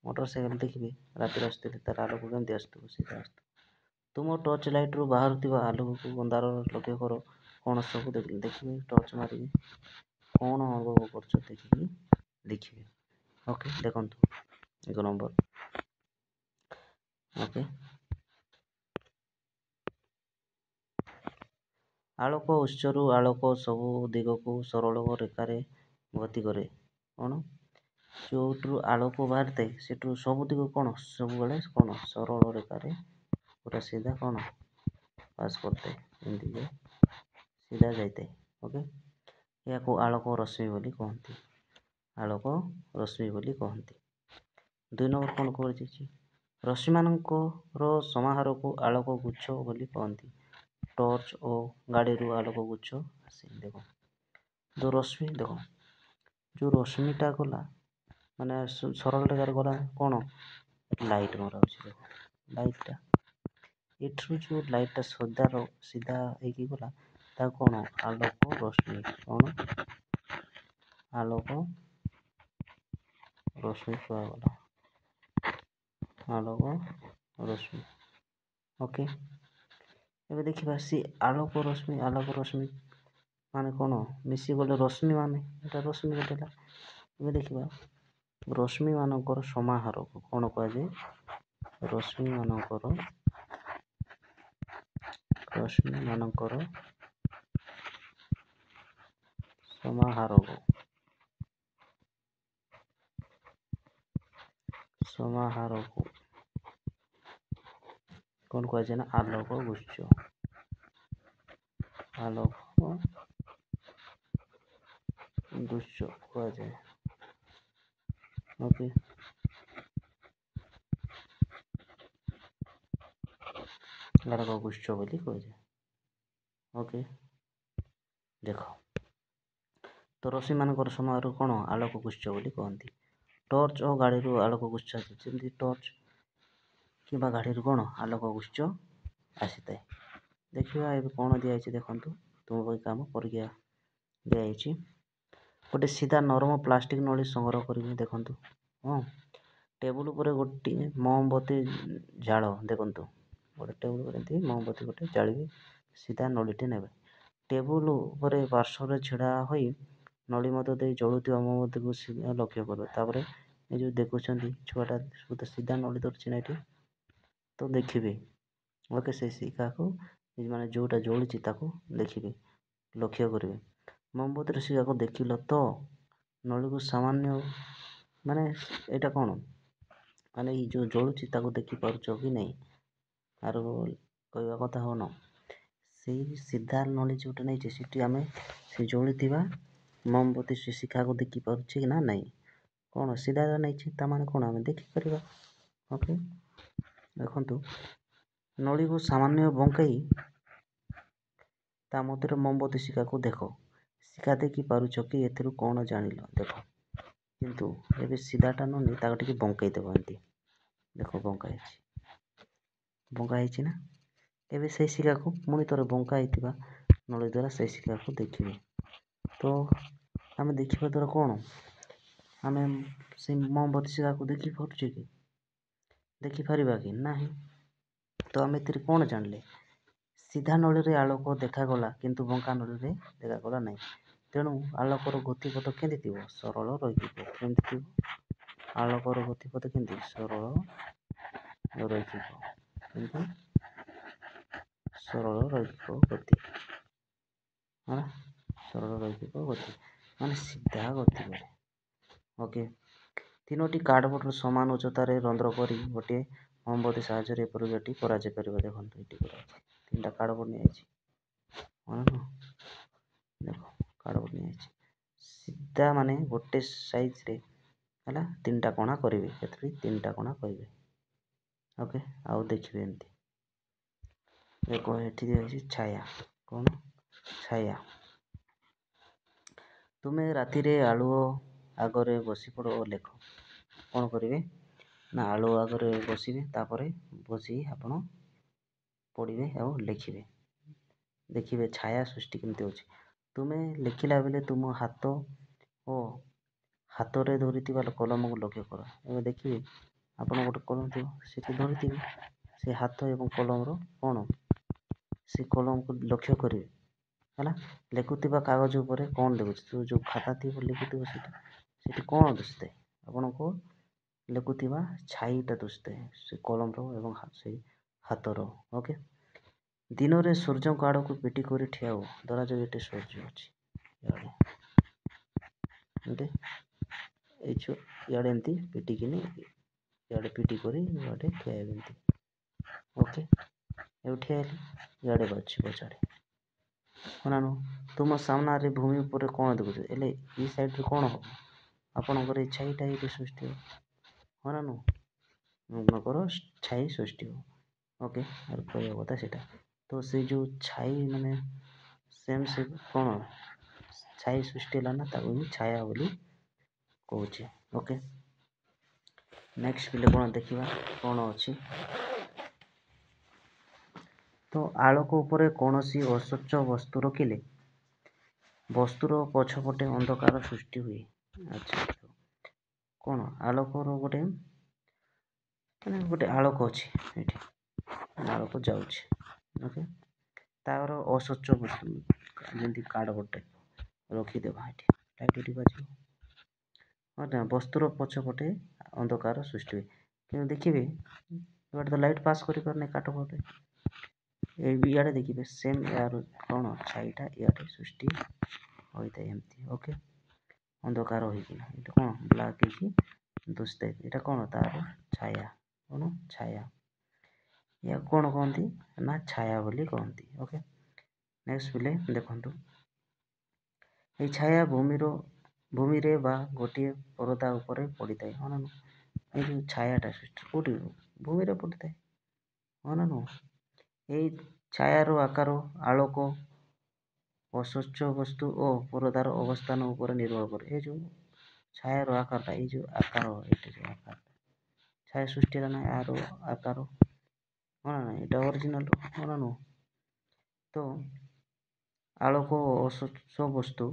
ମୋଟର ସାଇକେଲ ଦେଖିବେ ରାତିରେ ଆସୁଥିଲେ ତାର ଆଲୋକ କେମିତି ଆସୁଥିବ, ସେଇଟା ଆସୁଥିବ। ତୁମ ଟର୍ଚ୍ଚ ଲାଇଟ୍ରୁ ବାହାରୁଥିବା ଆଲୋକକୁ ଅନ୍ଧାରରେ ଲକ୍ଷ୍ୟ କର। କ'ଣ ସବୁ ଦେଖିବେ ଟର୍ଚ୍ଚ ମାରିକି କ'ଣ ଅନୁଭବ କରୁଛ ଦେଖିକି ଦେଖିବେ। ଓକେ, ଦେଖନ୍ତୁ 1 ନମ୍ବର। ଓକେ, ଆଲୋକ ଉତ୍ସରୁ ଆଲୋକ ସବୁ ଦିଗକୁ ସରଳ ରେଖାରେ ଗତି କରେ। କ'ଣ ଯେଉଁଠୁ ଆଲୋକ ବାହାରିଥାଏ ସେଠୁ ସବୁ ଦିଗ କ'ଣ ସବୁବେଳେ କ'ଣ ସରଳ ରେଖାରେ ପୁରା ସିଧା କ'ଣ ପାସ୍ କରିଥାଏ, ଏମିତି ଯେ ସିଧା ଯାଇଥାଏ। ଓକେ, ଏହାକୁ ଆଲୋକ ରଶ୍ମି ବୋଲି କହନ୍ତି। ଆଲୋକ ରଶ୍ମି ବୋଲି କହନ୍ତି। 2 ନମ୍ବର କ'ଣ କୁହାଯାଇଛି? ରଶ୍ମିମାନଙ୍କର ସମାହାରକୁ ଆଲୋକ ଗୁଚ୍ଛ ବୋଲି କହନ୍ତି। ଟର୍ଚ୍ଚ ଓ ଗାଡ଼ିରୁ ଆଲୋକ ଗୁଚ୍ଛ ଆସେ। ଦେଖ ଯେଉଁ ରଶ୍ମି, ଦେଖ ଯେଉଁ ରଶ୍ମିଟା ଗଲା ମାନେ ସରଳ ରେଖାରେ ଗଲା, କ'ଣ ଲାଇଟ୍ ମରା ହେଉଛି। ଦେଖ ଲାଇଟ୍ଟା ଏଠରୁ ଯେଉଁ ଲାଇଟ୍ଟା ସିଧା ହେଇକି ଗଲା ତାକୁ କ'ଣ ଆଲୋକ ରଶ୍ମି କ'ଣ ଆଲୋକ ରଶ୍ମି କୁହାଗଲା। ଆଲୋକ ରଶ୍ମି। ଓକେ, ଏବେ ଦେଖିବା ସେ ଆଲୋକ ରଶ୍ମି ମାନେ କ'ଣ ମିଶିଗଲେ ରଶ୍ମି, ମାନେ ଏଇଟା ରଶ୍ମି ଘଟିଲା। ଏବେ ଦେଖିବା ରଶ୍ମି ମାନଙ୍କର ସମାହାରକୁ କ'ଣ କୁହାଯାଏ? ରଶ୍ମି ମାନଙ୍କର ସମାହାରକୁ କ'ଣ କୁହାଯାଏ ନା ଆଲୋକ ଗୁଚ୍ଛ। ଆଲୋକ ଗୁଚ୍ଛ କୁହାଯାଏ। ଓକେ, ଆଲୋକ ଗୁଚ୍ଛ ବୋଲି କୁହାଯାଏ। ଓକେ, ଦେଖ ତ ରଶ୍ମି ମାନଙ୍କର ସମାହାରକୁ କ'ଣ ଆଲୋକ ଗୁଚ୍ଛ ବୋଲି କହନ୍ତି। ଟର୍ଚ୍ଚ ଓ ଗାଡ଼ିରୁ ଆଲୋକ ଗୁଚ୍ଛ ଆସେ। ଯେମିତି ଟର୍ଚ୍ଚ କିମ୍ବା ଗାଡ଼ିରୁ କ'ଣ ଆଲୋକ ଗୁଚ୍ଛ ଆସିଥାଏ। ଦେଖିବା ଏବେ କ'ଣ ଦିଆଯାଇଛି ଦେଖନ୍ତୁ। ତୁମ ବହି କାମ ପରୀକ୍ଷା ଦିଆଯାଇଛି। ଗୋଟେ ସିଧା ନରମ ପ୍ଲାଷ୍ଟିକ ନଳି ସଂଗ୍ରହ କରିବେ। ଦେଖନ୍ତୁ, ହଁ, ଟେବୁଲ ଉପରେ ଗୋଟିଏ ମହମବତୀ ଜାଳ। ଦେଖନ୍ତୁ, ଗୋଟେ ଟେବୁଲ ଉପରେ ଏମିତି ମହମବତୀ ଗୋଟେ ଜାଳିବେ। ସିଧା ନଳିଟେ ନେବେ। ଟେବୁଲ ଉପରେ ପାର୍ଶ୍ୱରେ ଛିଡ଼ା ହୋଇ ନଳି ମଧ୍ୟ ଦେଇ ଜଳୁଥିବା ମହମବତୀକୁ ସିଧା ଲକ୍ଷ୍ୟ କରିବେ। ତାପରେ ଏ ଯେଉଁ ଦେଖୁଛନ୍ତି ଛୁଆଟା ସିଧା ନଳି ଧରିଛି ନା ଏଠି, ତ ଦେଖିବେ। ଓକେ, ସେ ଶିଖାକୁ ମାନେ ଯେଉଁଟା ଜଳୁଛି ତାକୁ ଦେଖିବେ, ଲକ୍ଷ୍ୟ କରିବେ। ମହମବତୀର ଶିଖାକୁ ଦେଖିଲ ତ ନଳିକୁ ସାମାନ୍ୟ ମାନେ ଏଇଟା କ'ଣ ମାନେ ଏଇ ଯେଉଁ ଜଳୁଛି ତାକୁ ଦେଖିପାରୁଛ କି ନାହିଁ? ଆର କହିବା କଥା ହଉନ, ସେଇ ସିଧା ନଳି ଯେଉଁଟା ନେଇଛି ସେଠି ଆମେ ସେ ଜଳୁଥିବା ମହମବତୀ ସେ ଶିଖାକୁ ଦେଖିପାରୁଛେ ନା ନାହିଁ? କ'ଣ ସିଧା ନେଇଛି ତାମାନେ କ'ଣ ଆମେ ଦେଖିପାରିବା। ଓକେ, ଦେଖନ୍ତୁ, ନଳିକୁ ସାମାନ୍ୟ ବଙ୍କାଇ ତା ମଧ୍ୟରେ ମହମବତୀ ଶିଖାକୁ ଦେଖ। ଶିଖା ଦେଖି ପାରୁଛ କି? ଏଥିରୁ କ'ଣ ଜାଣିଲ? ଦେଖ, କିନ୍ତୁ ଏବେ ସିଧାଟା ନୁହେଁ, ତାକୁ ଟିକେ ବଙ୍କାଇ ଦେବ। ଏମିତି ଦେଖ, ବଙ୍କା ହେଇଛି ନା? ଏବେ ସେଇ ଶିଖାକୁ ପୁଣି ଥରେ ବଙ୍କା ହେଇଥିବା ନଳି ଦ୍ୱାରା ସେଇ ଶିଖାକୁ ଦେଖିବେ। ତ ଆମେ ଦେଖିବା ଦ୍ୱାରା କ'ଣ ଆମେ ସେଇ ମହମବତୀ ଶିଖାକୁ ଦେଖିପାରୁଛେ କି? ଦେଖିପାରିବା କି ନାହିଁ? ତ ଆମେ ଏଥିରେ କ'ଣ ଜାଣିଲେ? ସିଧା ନଳୀରେ ଆଲୋକ ଦେଖାଗଲା, କିନ୍ତୁ ବଙ୍କା ନଳୀରେ ଦେଖାଗଲା ନାହିଁ। ତେଣୁ ଆଲୋକର ଗତିପଥ କେମିତି ଥିବ? ସରଳ ରୈଖିକ। କେମିତି ଥିବ? ଆଲୋକର ଗତିପଥ କେମିତି? ସରଳ ରୈଖିକ। କିନ୍ତୁ ସରଳ ରୈଖିକ ଗତି, ସରଳ ରୈଖିକ ଗତି ମାନେ ସିଧା ଗତି କରେ। ଓକେ, 3ଟି କାର୍ଡ଼ବୋର୍ଡର ସମାନ ଉଚ୍ଚତାରେ ରନ୍ଧ୍ର କରି ଗୋଟିଏ ମହମବତୀ ସାହାଯ୍ୟରେ ଏପରି ଗତି କରାଯାଇପାରିବ। ଦେଖନ୍ତୁ, ଏଠି କରାଯାଇଛି। 3ଟା କାର୍ଡ଼ବୋର୍ଡ ନିଆଯାଇଛି। ଦେଖ, କାର୍ଡ଼ବୋର୍ଡ ନିଆଯାଇଛି। ସିଧା ମାନେ ଗୋଟେ ସାଇଜରେ ହେଲା 3ଟା କଣା କରିବେ। ଏଥିରେ 3ଟା କଣା କରିବେ। ଓକେ, ଆଉ ଦେଖିବେ ଏମିତି ଦେଖ, ଏଠି ଦିଆଯାଇଛି ଛାୟା। କ'ଣ? ଛାୟା। ତୁମେ ରାତିରେ ଆଲୁଅ ଆଗରେ ବସିପଡ଼ ଓ ଲେଖ। କ'ଣ କରିବେ ନା ଆଲୁଅ ଆଗରେ ବସିବେ, ତାପରେ ବସି ଆପଣ ପଢ଼ିବେ ଆଉ ଲେଖିବେ। ଦେଖିବେ ଛାୟା ସୃଷ୍ଟି କେମିତି ହେଉଛି। ତୁମେ ଲେଖିଲା ବେଳେ ତୁମ ହାତ ଓ ହାତରେ ଧରିଥିବା କଲମକୁ ଲକ୍ଷ୍ୟ କର। ଏବେ ଦେଖିବେ ଆପଣ ଗୋଟେ କଲମ ଥିବ, ସେଠି ଧରିଥିବେ। ସେ ହାତ ଏବଂ କଲମର କ'ଣ ସେ କଲମକୁ ଲକ୍ଷ୍ୟ କରିବେ ହେଲା। ଲେଖୁଥିବା କାଗଜ ଉପରେ କ'ଣ ଦେଖୁଛି? ଯେଉଁ ଖାତା ଥିବ ଲେଖୁଥିବ ସେଠି କ'ଣ ଦିଶୁଥାଏ? ଆପଣଙ୍କୁ ଲେଖୁଥିବା ଛାଇଟା ଦିଶୁଥାଏ, ସେ କଲମର ଏବଂ ସେଇ ହାତର। ଓକେ, ଦିନରେ ସୂର୍ଯ୍ୟଙ୍କ ଆଡ଼କୁ ପିଟି କରି ଠିଆ ହୁଅ। ଧରାଯାଉ ଏଠି ସୂର୍ଯ୍ୟ ଅଛି, ଇଆଡ଼େ ଏମିତି ପିଟିକିନି ଇଆଡ଼େ ପିଟି କରି ଇଆଡ଼େ ଠିଆ ହେବେ ଏମିତି। ଓକେ, ଏବେ ଠିଆ ହେଲେ ଇଆଡ଼େ ଅଛି ପଛଆଡ଼େ ଅନାନୁ। ତୁମ ସାମ୍ନାରେ ଭୂମି ଉପରେ କ'ଣ ଦେଖୁଛ? ହେଲେ ଏଇ ସାଇଡ଼୍ରେ କ'ଣ ହେବ? ଆପଣଙ୍କର ଏଇ ଛାଇଟା ଏଇଠି ସୃଷ୍ଟି ହେବ ଅନାନୁ, ଆପଣଙ୍କର ଛାଇ ସୃଷ୍ଟି ହେବ। ଓକେ, ଆଉ କହିବା କଥା ସେଇଟା। ତ ସେଇ ଯେଉଁ ଛାଇ ମାନେ ସେମ୍ ସେ କ'ଣ ଛାଇ ସୃଷ୍ଟି ହେଲା ନା, ତାକୁ ହିଁ ଛାୟା ବୋଲି କହୁଛେ। ଓକେ, ନେକ୍ସଟ ପିଲେ କ'ଣ ଦେଖିବା କ'ଣ ଅଛି। ତ ଆଲୋକ ଉପରେ କୌଣସି ଅସ୍ୱଚ୍ଛ ବସ୍ତୁ ରଖିଲେ ବସ୍ତୁର ପଛପଟେ ଅନ୍ଧକାର ସୃଷ୍ଟି ହୁଏ। ଆଚ୍ଛା, କ'ଣ ଆଲୋକର ଗୋଟେ ଆଲୋକ ଅଛି ଏଠି, ଆଲୋକ ଯାଉଛି। ଓକେ, ତାର ଅସ୍ୱଚ୍ଛ ବସ୍ତୁ ଯେମିତି କାର୍ଡ଼ବୋର୍ଡ଼ ରଖିଦେବା ଏଠି ବାଜିବ। ନା, ବସ୍ତୁର ପଛପଟେ ଅନ୍ଧକାର ସୃଷ୍ଟି ହୁଏ। କିନ୍ତୁ ଦେଖିବେ ଏବାଟେ ତ ଲାଇଟ୍ ପାସ୍ କରିପାରୁନି କାଠପଟେ, ଇଆଡ଼େ ଦେଖିବେ ସେମ୍ ୟାର କ'ଣ ଛାଇଟା ଇଆଡ଼େ ସୃଷ୍ଟି ହୋଇଥାଏ ଏମିତି। ଓକେ, ଅନ୍ଧକାର ହୋଇକିନା ଏଇଟା କ'ଣ ବ୍ଲାକ୍ ହେଇକି ଦୁଶିଥାଏ, ଏଇଟା କ'ଣ ତାର ଛାୟା, କ'ଣ ଛାୟା। ଏହାକୁ କ'ଣ କହନ୍ତି ନା ଛାୟା ବୋଲି କହନ୍ତି। ଓକେ, ନେକ୍ସଟ ପିଲେ ଦେଖନ୍ତୁ, ଏଇ ଛାୟା ଭୂମିରେ ବା ଗୋଟିଏ ପରଦା ଉପରେ ପଡ଼ିଥାଏ। ହଁ ନା ନୁହଁ? ଏଇ ଯେଉଁ ଛାୟାଟା ସୃଷ୍ଟି କେଉଁଠି ଭୂମିରେ ପଡ଼ିଥାଏ। ହଁ ନା ନୁହଁ? ଏଇ ଛାୟାର ଆକାର ଆଲୋକ, ଅସ୍ୱଚ୍ଛ ବସ୍ତୁ ଓ ପରଦାର ଅବସ୍ଥାନ ଉପରେ ନିର୍ଭର କରେ। ଏ ଯେଉଁ ଛାୟାର ଆକାରଟା, ଏଇ ଯେଉଁ ଆକାର, ଏଇଟା ଯେଉଁ ଆକାର ଛାୟା ସୃଷ୍ଟି ହେଲା ନା, ଏହାର ଆକାର, ହଁ ନା ନାହିଁ? ଏଇଟା ଅରିଜିନାଲ, ହଁ ନା ନୁହଁ? ତ ଆଲୋକ ଓ ଅସ୍ୱଚ୍ଛ ବସ୍ତୁ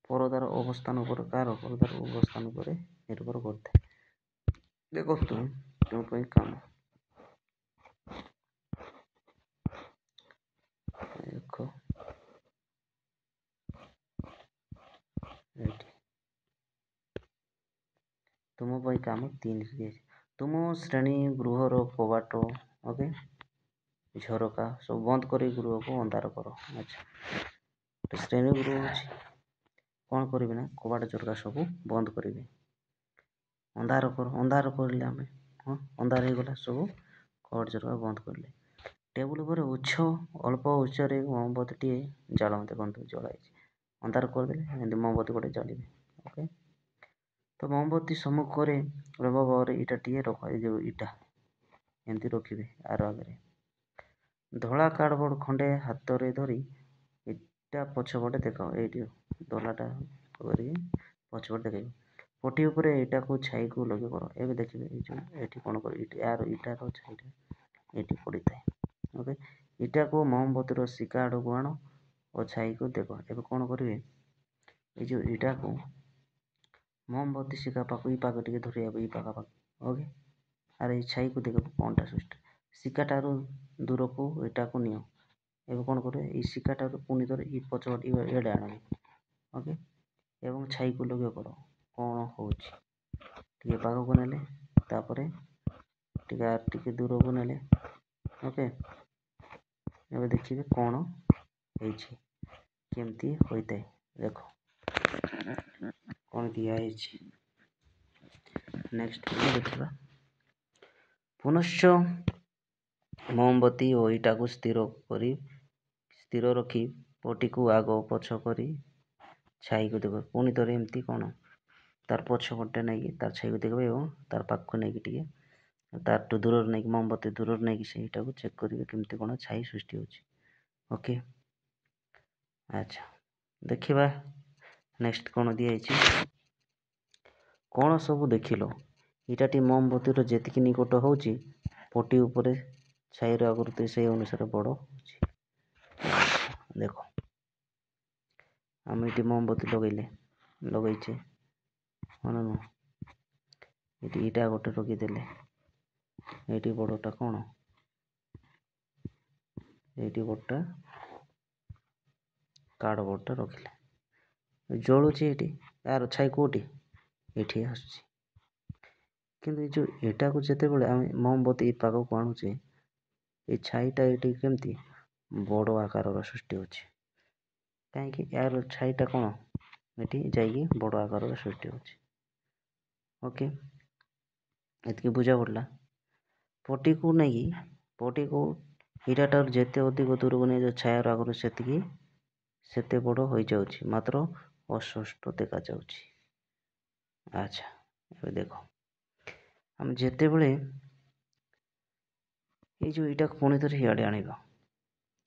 ପରଦାର ଅବସ୍ଥାନ ଉପରେ, କାହାର ପରଦାର ଅବସ୍ଥାନ ଉପରେ ନିର୍ଭର କରିଥାଏ। ଦେଖନ୍ତୁ ତୁମ ପାଇଁ କାମ, ଦେଖ ଏଇଠି ତୁମ ପାଇଁ କାମ 3 ଦିଆଯାଇଛି। ତୁମ ଶ୍ରେଣୀ ଗୃହର କବାଟ, ଓକେ, ଝରକା ସବୁ ବନ୍ଦ କରି ଗୃହକୁ ଅନ୍ଧାର କର। ଆଚ୍ଛା, ଶ୍ରେଣୀ ଗୃହ ଅଛି, କ'ଣ କରିବେ ନା କବାଟ ଝରକା ସବୁ ବନ୍ଦ କରିବେ, ଅନ୍ଧାର କର। ଅନ୍ଧାର କରିଲେ ଆମେ, ହଁ, ଅନ୍ଧାର ହେଇଗଲା, ସବୁ କବାଟ ଝରକା ବନ୍ଦ କରିଲେ। ଟେବୁଲ ଉପରେ ଅଳ୍ପ ଉଚ୍ଚରେ ମହମବତୀଟିଏ ଜାଳନ୍ତି। ଦେଖନ୍ତୁ ଜଳାଇଛି, ଅନ୍ଧାର କରିଦେଲେ ଏମିତି ମହମବତୀ ଗୋଟେ ଜାଳିବେ। ଓକେ, ତ ମହମବତୀ ସମ୍ମୁଖରେ ଭାବରେ ଇଟାଟିଏ ରଖ, ଏଇ ଯେଉଁ ଇଟା ଏମିତି ରଖିବେ ଆର ଆଗରେ। ଧଳା କାର୍ଡ଼ବୋର୍ଡ଼ ଖଣ୍ଡେ ହାତରେ ଧରି ଇଟା ପଛପଟେ ଦେଖାଅ। ଏଇଠି ଧଳାଟା କରିକି ପଛପଟେ ଦେଖାଇବ। ପଟି ଉପରେ ଇଟାକୁ ଛାଇକୁ ଲଗେଇ କର। ଏବେ ଦେଖିବେ ଏଇ ଯେଉଁ ଏଠି କ'ଣ କରିବେ, ଇଟାର ଛାଇଟା ଏଠି ପଡ଼ିଥାଏ। ଓକେ, ଇଟାକୁ ମହମବତୀର ଶିକା ଆଡ଼କୁ ଆଣ ଓ ଛାଇକୁ ଦେଖ। ଏବେ କ'ଣ କରିବେ, ଏଇ ଯେଉଁ ଇଟାକୁ ମହମବତୀ ଶିକା ପାଖକୁ, ଏଇ ପାଖ ଟିକେ ଧରିବାକୁ, ଏଇ ପାଖାପାଖି। ଓକେ, ଆରେ ଏଇ ଛାଇକୁ ଦେଖିବ କ'ଣଟା ସୃଷ୍ଟି, ଶିକାଠାରୁ ଦୂରକୁ ଏଟାକୁ ନିଅ। ଏବେ କ'ଣ କରିବେ, ଏଇ ଶିକାଠାରୁ ପୁଣି ଥରେ ଏଇ ପଛପଟେ ଇଆଡ଼େ ଆଣିବେ। ଓକେ, ଏବଂ ଛାଇକୁ ଲଗେଇ କର। କ'ଣ ହେଉଛି, ଟିକେ ପାଖକୁ ନେଲେ, ତାପରେ ଟିକେ ଦୂରକୁ ନେଲେ। ଓକେ, ଏବେ ଦେଖିବେ କ'ଣ ହେଇଛି, କେମିତି ହୋଇଥାଏ। ଦେଖ କ'ଣ ଦିଆହେଇଛି। ନେକ୍ସଟ ଦେଖିବା, ପୁନଶ୍ଚ ମହମବତୀ ଓ ଇଟାକୁ ସ୍ଥିର ରଖି ପଟିକୁ ଆଗ ପଛ କରି ଛାଇକୁ ଦେଖ। ପୁଣି ଥରେ ଏମିତି କ'ଣ ତାର ପଛପଟେ ନେଇକି ତାର ଛାଇକୁ ଦେଖିବେ ଏବଂ ତାର ପାଖକୁ ନେଇକି ଟିକେ ତାରଠୁ ଦୂରରେ ନେଇକି, ମହମବତୀ ଦୂରରେ ନେଇକି ସେଇଟାକୁ ଚେକ୍ କରିବେ କେମିତି କ'ଣ ଛାଇ ସୃଷ୍ଟି ହେଉଛି। ଓକେ, ଆଚ୍ଛା, ଦେଖିବା ନେକ୍ସଟ କ'ଣ ଦିଆହେଇଛି। କ'ଣ ସବୁ ଦେଖିଲ, ଇଟାଟି ମହମବତୀର ଯେତିକି ନିକଟ ହେଉଛି ପଟି ଉପରେ ଛାଇର ଆକୃତି ସେହି ଅନୁସାରେ ବଡ଼ ହେଉଛି। ଦେଖ, ଆମେ ଏଠି ମହମବତୀ ଲଗେଇଛେ, ହଁ ନା ନୁହଁ? ଏଠି ଇଟା ଗୋଟେ ରଖିଦେଲେ, ଏଇଠି ବଡ଼ଟା କ'ଣ, ଏଇଠି ବଡ଼ଟା କାର୍ଡ଼ବୋର୍ଡ଼ଟା ରଖିଲେ, ଜଳୁଛି ଏଠି, ତାର ଛାଇ କେଉଁଠି, ଏଠି ଆସୁଛି। କିନ୍ତୁ ଏଇ ଯେଉଁ ଏଟାକୁ ଯେତେବେଳେ ଆମେ ମହମବତୀ ଏଇ ପାଖକୁ ଆଣୁଛେ, ଏଇ ଛାଇଟା ଏଠି କେମିତି ବଡ଼ ଆକାରର ସୃଷ୍ଟି ହେଉଛି। କାହିଁକି, ଏହାର ଛାଇଟା କ'ଣ ଏଠି ଯାଇକି ବଡ଼ ଆକାରର ସୃଷ୍ଟି ହେଉଛି। ଓକେ, ଏତିକି ବୁଝା ପଡ଼ିଲା। ପଟିକୁ ଇଟାଠାରୁ ଯେତେ ଅଧିକ ଦୂରକୁ ନେଇ ଛାୟାର ଆକୃତି ସେତେ ବଡ଼ ହୋଇଯାଉଛି, ମାତ୍ର ଅସ୍ପଷ୍ଟ ଦେଖାଯାଉଛି। ଆଚ୍ଛା, ଏବେ ଦେଖ, ଆମେ ଯେତେବେଳେ ଏଇ ଯେଉଁ ଏଇଟାକୁ ପୁଣି ଥରେ ଇଆଡ଼େ ଆଣିବା,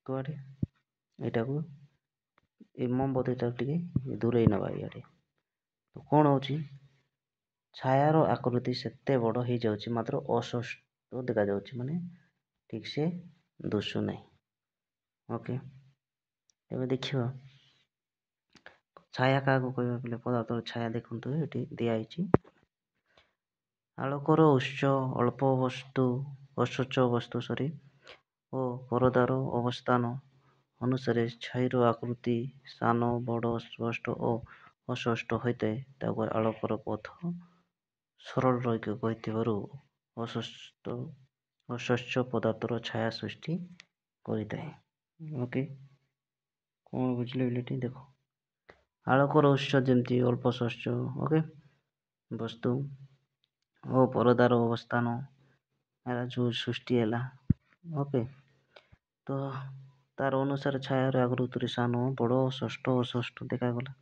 କୁଆଡ଼େ, ଏଇଟାକୁ ଏଇ ମହମବତୀଟାକୁ ଟିକେ ଦୂରେଇ ନେବା ଇଆଡ଼େ, ତ କ'ଣ ହେଉଛି, ଛାୟାର ଆକୃତି ସେତେ ବଡ଼ ହେଇଯାଉଛି, ମାତ୍ର ଅସ୍ପଷ୍ଟ ଦେଖାଯାଉଛି, ମାନେ ଠିକ୍ ସେ ଦିଶୁନାହିଁ। ଓକେ, ଏବେ ଦେଖିବା ଛାୟା କାହାକୁ କହିବା କହିଲେ ପଦାର୍ଥର ଛାୟା ଦେଖନ୍ତୁ ଏଠି ଦିଆହେଇଛି। ଆଲୋକର ଉତ୍ସ ଅଳ୍ପ ଅସ୍ୱଚ୍ଛ ବସ୍ତୁ ଓ ପରଦାର ଅବସ୍ଥାନ ଅନୁସାରେ ଛାଇର ଆକୃତି ସାନ ବଡ଼ ସ୍ପଷ୍ଟ ଓ ଅସ୍ପଷ୍ଟ ହୋଇଥାଏ। ତାକୁ ଆଲୋକର ପଥ ସରଳ ରୈଖିକ ହୋଇଥିବାରୁ ଅସ୍ୱଚ୍ଛ ପଦାର୍ଥର ଛାୟା ସୃଷ୍ଟି କରିଥାଏ। ଓକେ, କ'ଣ ବୁଝିଲେ ଏଠି ଦେଖ, ଆଲୋକର ଉତ୍ସ ଯେମିତି ଅଳ୍ପ ସ୍ପଷ୍ଟ ଓକେ ବସ୍ତୁ ଓ ପରଦାର ଅବସ୍ଥାନ ଏରା ଯେଉଁ ସୃଷ୍ଟି ହେଲା ଓକେ, ତ ତାର ଅନୁସାରେ ଛାୟାର ଆକୃତିରେ ସାନ ବଡ଼ ଷଷ୍ଠ ଅଷଷ୍ଠ ଦେଖାଗଲା।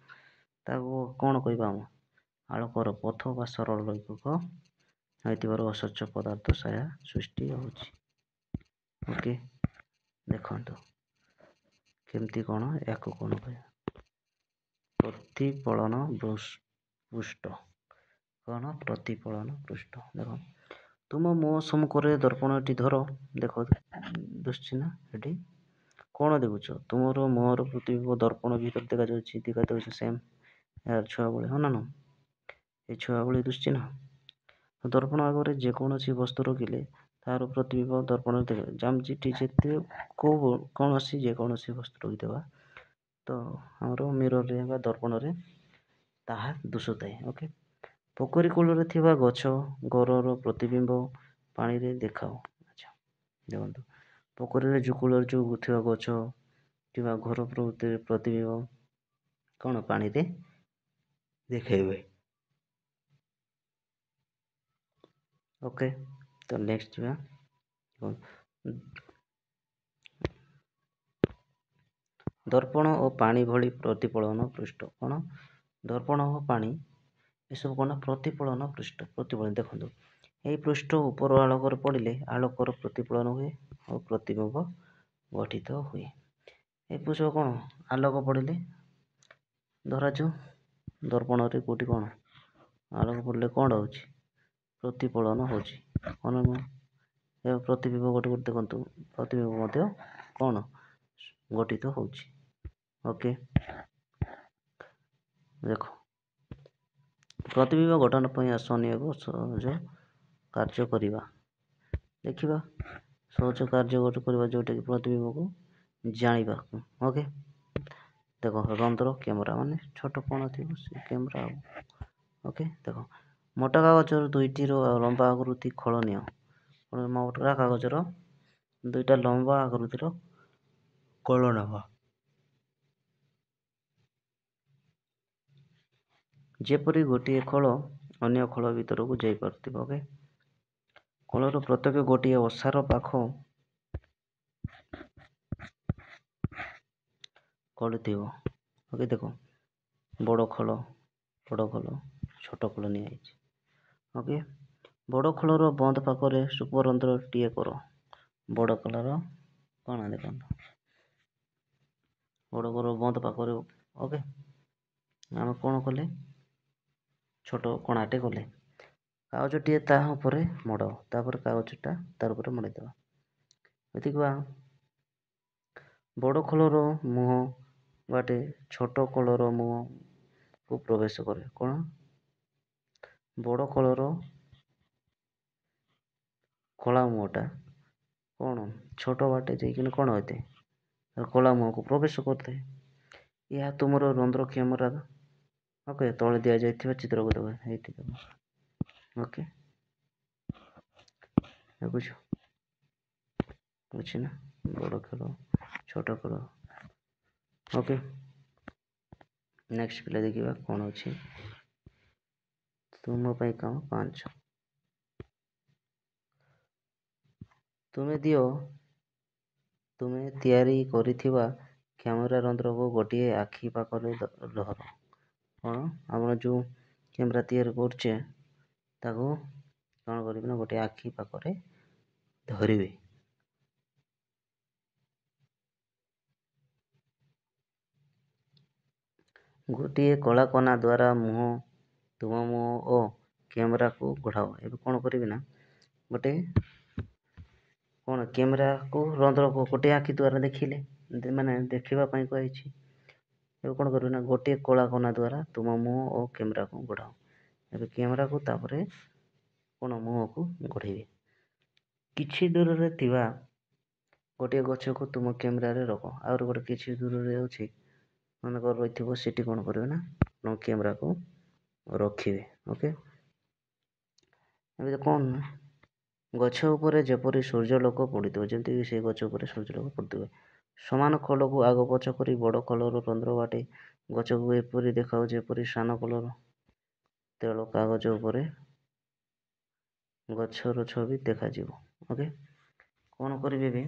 ତାକୁ କ'ଣ କହିବା ଆମ ଆଲୋକର ପଥ ବା ସରଳ ରୈଖିକ ହୋଇଥିବାରୁ ଅସ୍ୱଚ୍ଛ ପଦାର୍ଥ ଛାୟା ସୃଷ୍ଟି ହେଉଛି। ଓକେ, ଦେଖନ୍ତୁ କେମିତି କ'ଣ ୟାକୁ କ'ଣ କହିବା, ପ୍ରତିଫଳନ ପୃଷ୍ଠ। କ'ଣ ପ୍ରତିଫଳନ ପୃଷ୍ଠ? ଦେଖ, ତୁମ ମୁହଁ ସମ୍ମୁଖରେ ଦର୍ପଣଟି ଧର, ଦେଖ ଦୁଶୁଛି ନା ଏଠି କ'ଣ ଦେଖୁଛ? ତୁମର ମୁହଁର ପ୍ରତିବିମ୍ବ ଦର୍ପଣ ଭିତରେ ଦେଖାଯାଉଛି ସେମ୍ ଛୁଆବେଳେ, ହଁ ନା ନା, ଏ ଛୁଆବେଳେ ଦୁଶୁଛି ନା। ଦର୍ପଣ ଆଗରେ ଯେକୌଣସି ବସ୍ତୁ ରଖିଲେ ତାହାର ପ୍ରତିବିମ୍ବ ଦର୍ପଣରେ ଦେଖା, ଯେମିତି ଯେତେ କୌଣସି ଯେକୌଣସି ବସ୍ତୁ ରଖିଦେବା ତ ଆମର ମିରରରେ ବା ଦର୍ପଣରେ ତାହା ଦୁଶୁଥାଏ। ଓକେ, ପୋଖରୀ କୂଳରେ ଥିବା ଗଛ ଘରର ପ୍ରତିବିମ୍ବ ପାଣିରେ ଦେଖାଅ। ଆଚ୍ଛା, ଦେଖନ୍ତୁ ପୋଖରୀରେ ଯେଉଁ କୂଳରେ ଯେଉଁ ଥିବା ଗଛ କିମ୍ବା ଘର ପ୍ରତିବିମ୍ବ କ'ଣ ପାଣିରେ ଦେଖାଇବେ। ଓକେ, ତ ନେକ୍ସଟ ଯିବା, ଦର୍ପଣ ଓ ପାଣି ଭଳି ପ୍ରତିଫଳନ ପୃଷ୍ଠ। କ'ଣ ଦର୍ପଣ ଓ ପାଣି ଏସବୁ କ'ଣ ପ୍ରତିଫଳନ ପୃଷ୍ଠ। ପ୍ରତିଫଳନ ଦେଖନ୍ତୁ, ଏହି ପୃଷ୍ଠ ଉପର ଆଲୋକରେ ପଡ଼ିଲେ ଆଲୋକର ପ୍ରତିଫଳନ ହୁଏ ଓ ପ୍ରତିବିମ୍ବ ଗଠିତ ହୁଏ। ଏ ପୃଷ୍ଠ କ'ଣ ଆଲୋକ ପଡ଼ିଲେ ଧରାଯାଉ ଦର୍ପଣରେ କେଉଁଠି କ'ଣ ଆଲୋକ ପଡ଼ିଲେ କ'ଣ ହେଉଛି ପ୍ରତିଫଳନ ହେଉଛି, କ'ଣ ନୁହଁ, ଏ ପ୍ରତିବିମ୍ବ ଗୋଟେ ଦେଖନ୍ତୁ ପ୍ରତିବିମ୍ବ ମଧ୍ୟ କ'ଣ ଗଠିତ ହେଉଛି। ଓକେ, ଦେଖ, ପ୍ରତିବିମ୍ବ ଗଠନ ପାଇଁ ଆସ ଅନେକ ସହଜ କାର୍ଯ୍ୟ କରିବା। ଦେଖିବା ସହଜ କାର୍ଯ୍ୟ କରିବା ଯେଉଁଟାକି ପ୍ରତିବିମ୍ବକୁ ଜାଣିବା। ଓକେ, ଦେଖ, ରନ୍ଧ୍ର କ୍ୟାମେରା ମାନେ ଛୋଟ କ'ଣ ଥିବ ସେ କ୍ୟାମେରା ଆଉ। ଓକେ, ଦେଖ, ମୋଟା କାଗଜର ଦୁଇଟିର ଲମ୍ବା ଆକୃତି ଖୋଳ ନିଅ। ମୋଟା କାଗଜର ଦୁଇଟା ଲମ୍ବା ଆକୃତିର ଖୋଳ ନେବା, ଯେପରି ଗୋଟିଏ ଖୋଳ ଅନ୍ୟ ଖୋଳ ଭିତରକୁ ଯାଇପାରୁଥିବ। ଓକେ, ଖୋଳର ପ୍ରତ୍ୟେକ ଗୋଟିଏ ଓସାର ପାଖ ଖୋଳୁଥିବ। ଓକେ, ଦେଖ, ବଡ଼ ଖୋଳ ଛୋଟ ଖୋଳ ନିଆଯାଇଛି। ଓକେ, ବଡ଼ ଖୋଳର ବନ୍ଦ ପାଖରେ ସୂକ୍ଷ୍ମ ରନ୍ଧ୍ରଟିଏ କର। ବଡ଼ ଖୋଳର କ'ଣ ଦେଖନ୍ତୁ ବଡ଼ ଖୋଳ ବନ୍ଦ ପାଖରେ ଓକେ ଆମେ କ'ଣ କଲେ ଛୋଟ କଣାଟେ କଲେ, କାଗଜଟିଏ ତା ଉପରେ ମଡ଼, ତାପରେ କାଗଜଟା ତାର ଉପରେ ମଡ଼େଇଦେବା। ଏତିକି ବଡ଼ ଖୋଳର ମୁହଁ ବାଟେ ଛୋଟ ଖୋଳର ମୁହଁକୁ ପ୍ରବେଶ କରେ। କ'ଣ ବଡ଼ ଖୋଳର ଖୋଳା ମୁହଁଟା କ'ଣ ଛୋଟ ବାଟେ ଯାଇକିନା କ'ଣ ହୋଇଥାଏ ଖୋଳା ମୁହଁକୁ ପ୍ରବେଶ କରିଥାଏ। ଏହା ତୁମର ରନ୍ଧ୍ର କ୍ୟାମେରା ଓକେ ତଳେ ଦିଆଯାଇଥିବା ଚିତ୍ରକୁ ଦେବା ହେଇଠି ଦେବା। ଓକେ, ବୁଝ ବୁଝି ନା, ବଡ଼ ଖୋଳ ଛୋଟ ଖୋଳ। ଓକେ, ନେକ୍ସଟ ପିଲା ଦେଖିବା କ'ଣ ଅଛି ତୁମ ପାଇଁ କାମ 5। ତୁମେ ତିଆରି କରିଥିବା କ୍ୟାମେରା ରନ୍ଧ୍ରକୁ ଗୋଟିଏ ଆଖି ପାଖରେ ଧର। କ'ଣ ଆମର ଯେଉଁ କ୍ୟାମେରା ତିଆରି କରୁଛେ ତାକୁ କ'ଣ କରିବେ ନା ଗୋଟିଏ ଆଖି ପାଖରେ ଧରିବେ। ଗୋଟିଏ କଳା କନା ଦ୍ୱାରା ତୁମ ମୁହଁ ଓ କ୍ୟାମେରାକୁ ଘୋଡ଼ାଅ। ଏବେ କ'ଣ କରିବେ ନା ଗୋଟେ କ'ଣ କ୍ୟାମେରାକୁ ରନ୍ଧ୍ରକୁ ଗୋଟିଏ ଆଖି ଦ୍ୱାରା ଦେଖିଲେ ମାନେ ଦେଖିବା ପାଇଁ କୁହାଯାଇଛି। ଏବେ କ'ଣ କରିବେ ନା ଗୋଟିଏ କଳା କନା ଦ୍ୱାରା ତୁମ ମୁହଁ ଓ କ୍ୟାମେରାକୁ ଘୋଡ଼ାଅ। ଏବେ କ୍ୟାମେରାକୁ ତାପରେ କ'ଣ ମୁହଁକୁ ଘୋଡ଼େଇବେ। କିଛି ଦୂରରେ ଥିବା ଗୋଟିଏ ଗଛକୁ ତୁମ କ୍ୟାମେରାରେ ରଖ। ଆହୁରି ଗୋଟେ କିଛି ଦୂରରେ ଅଛି ମନେକର ରହିଥିବ, ସେଠି କ'ଣ କରିବେ ନା ତୁମ କ୍ୟାମେରାକୁ ରଖିବେ। ଓକେ, ଏବେ କ'ଣ ନା ଗଛ ଉପରେ ଯେପରି ସୂର୍ଯ୍ୟାଲୋକ ପଡ଼ିଥିବ, ଯେମିତିକି ସେ ଗଛ ଉପରେ ସୂର୍ଯ୍ୟାଲୋକ ପଡ଼ିଥିବ, ସମାନ ଖୋଳକୁ ଆଗ ପଛ କରି ବଡ଼ ଖୋଳର ରନ୍ଧ୍ର ବାଟେ ଗଛକୁ ଏପରି ଦେଖାଉ ଯେପରି ସାନ ଖୋଳର ତେଳ କାଗଜ ଉପରେ ଗଛର ଛବି ଦେଖାଯିବ। ଓକେ, କ'ଣ କରିବେ ବି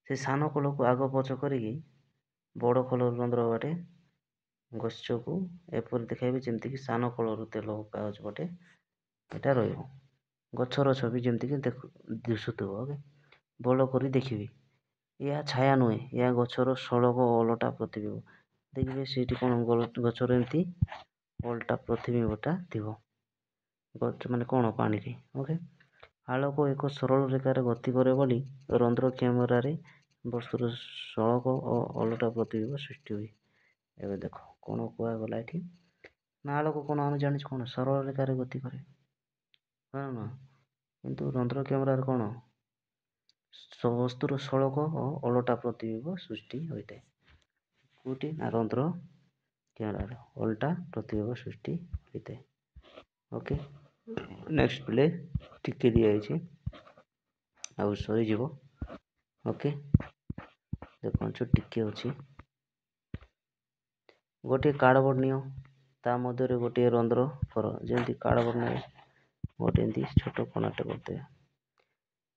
ସେ ସାନ ଖୋଳକୁ ଆଗ ପଛ କରିକି ବଡ଼ ଖୋଳର ରନ୍ଧ୍ର ବାଟେ ଗଛକୁ ଏପରି ଦେଖାଇବେ ଯେମିତିକି ସାନ ଖୋଳରୁ ତେଲ କାଗଜ ବାଟେ ଏଇଟା ରହିବ, ଗଛର ଛବି ଯେମିତିକି ଦିଶୁଥିବ। ଓକେ, ଭଲ କରି ଦେଖିବି। ଏହା ଛାୟା ନୁହେଁ, ଏହା ଗଛର ସଳଖ ଓଲଟା ପ୍ରତିବିମ୍ବ। ଦେଖିବେ ସେଇଠି କ'ଣ ଗଛର ଏମିତି ଓଲଟା ପ୍ରତିବିମ୍ବଟା ଥିବ, ଗଛ ମାନେ କ'ଣ ପାଣିରେ। ଓକେ, ଆଲୋକ ଏକ ସରଳ ରେଖାରେ ଗତି କରେ ବୋଲି ରନ୍ଧ୍ର କ୍ୟାମେରାରେ ବସ୍ତୁର ସଳଖ ଓ ଓଲଟା ପ୍ରତିବିମ୍ବ ସୃଷ୍ଟି ହୁଏ। ଏବେ ଦେଖ କ'ଣ କୁହାଗଲା ଏଠି ନା ଆଲୋକ କ'ଣ ଆମେ ଜାଣିଛୁ କ'ଣ ସରଳ ରେଖାରେ ଗତି କରେ, ହଁ ନା, କିନ୍ତୁ ରନ୍ଧ୍ର କ୍ୟାମେରାରେ କ'ଣ ବସ୍ତୁର ସଳଖ ଓ ଓଲଟା ପ୍ରତିବିମ୍ବ ସୃଷ୍ଟି ହୋଇଥାଏ। କେଉଁଠି ନା ରନ୍ଧ୍ର କ୍ୟାମେରାରେ ଓଲଟା ପ୍ରତିବିମ୍ବ ସୃଷ୍ଟି ହୋଇଥାଏ। ଓକେ, ନେକ୍ସଟ ପ୍ଲେ ଟିକେ ଦିଆଯାଇଛି ଆଉ ସରିଯିବ। ଓକେ, ଦେଖନ୍ତୁ ଟିକେ ଅଛି। ଗୋଟିଏ କାର୍ଡ଼ବୋର୍ଡ଼ ନିଅ, ତା ମଧ୍ୟରେ ଗୋଟିଏ ରନ୍ଧ୍ର କର। ଯେମିତି କାର୍ଡ଼ବୋର୍ଡ଼ ନେବେ ଗୋଟେ ଏମିତି ଛୋଟ କଣାଟେ କରିଦେବେ।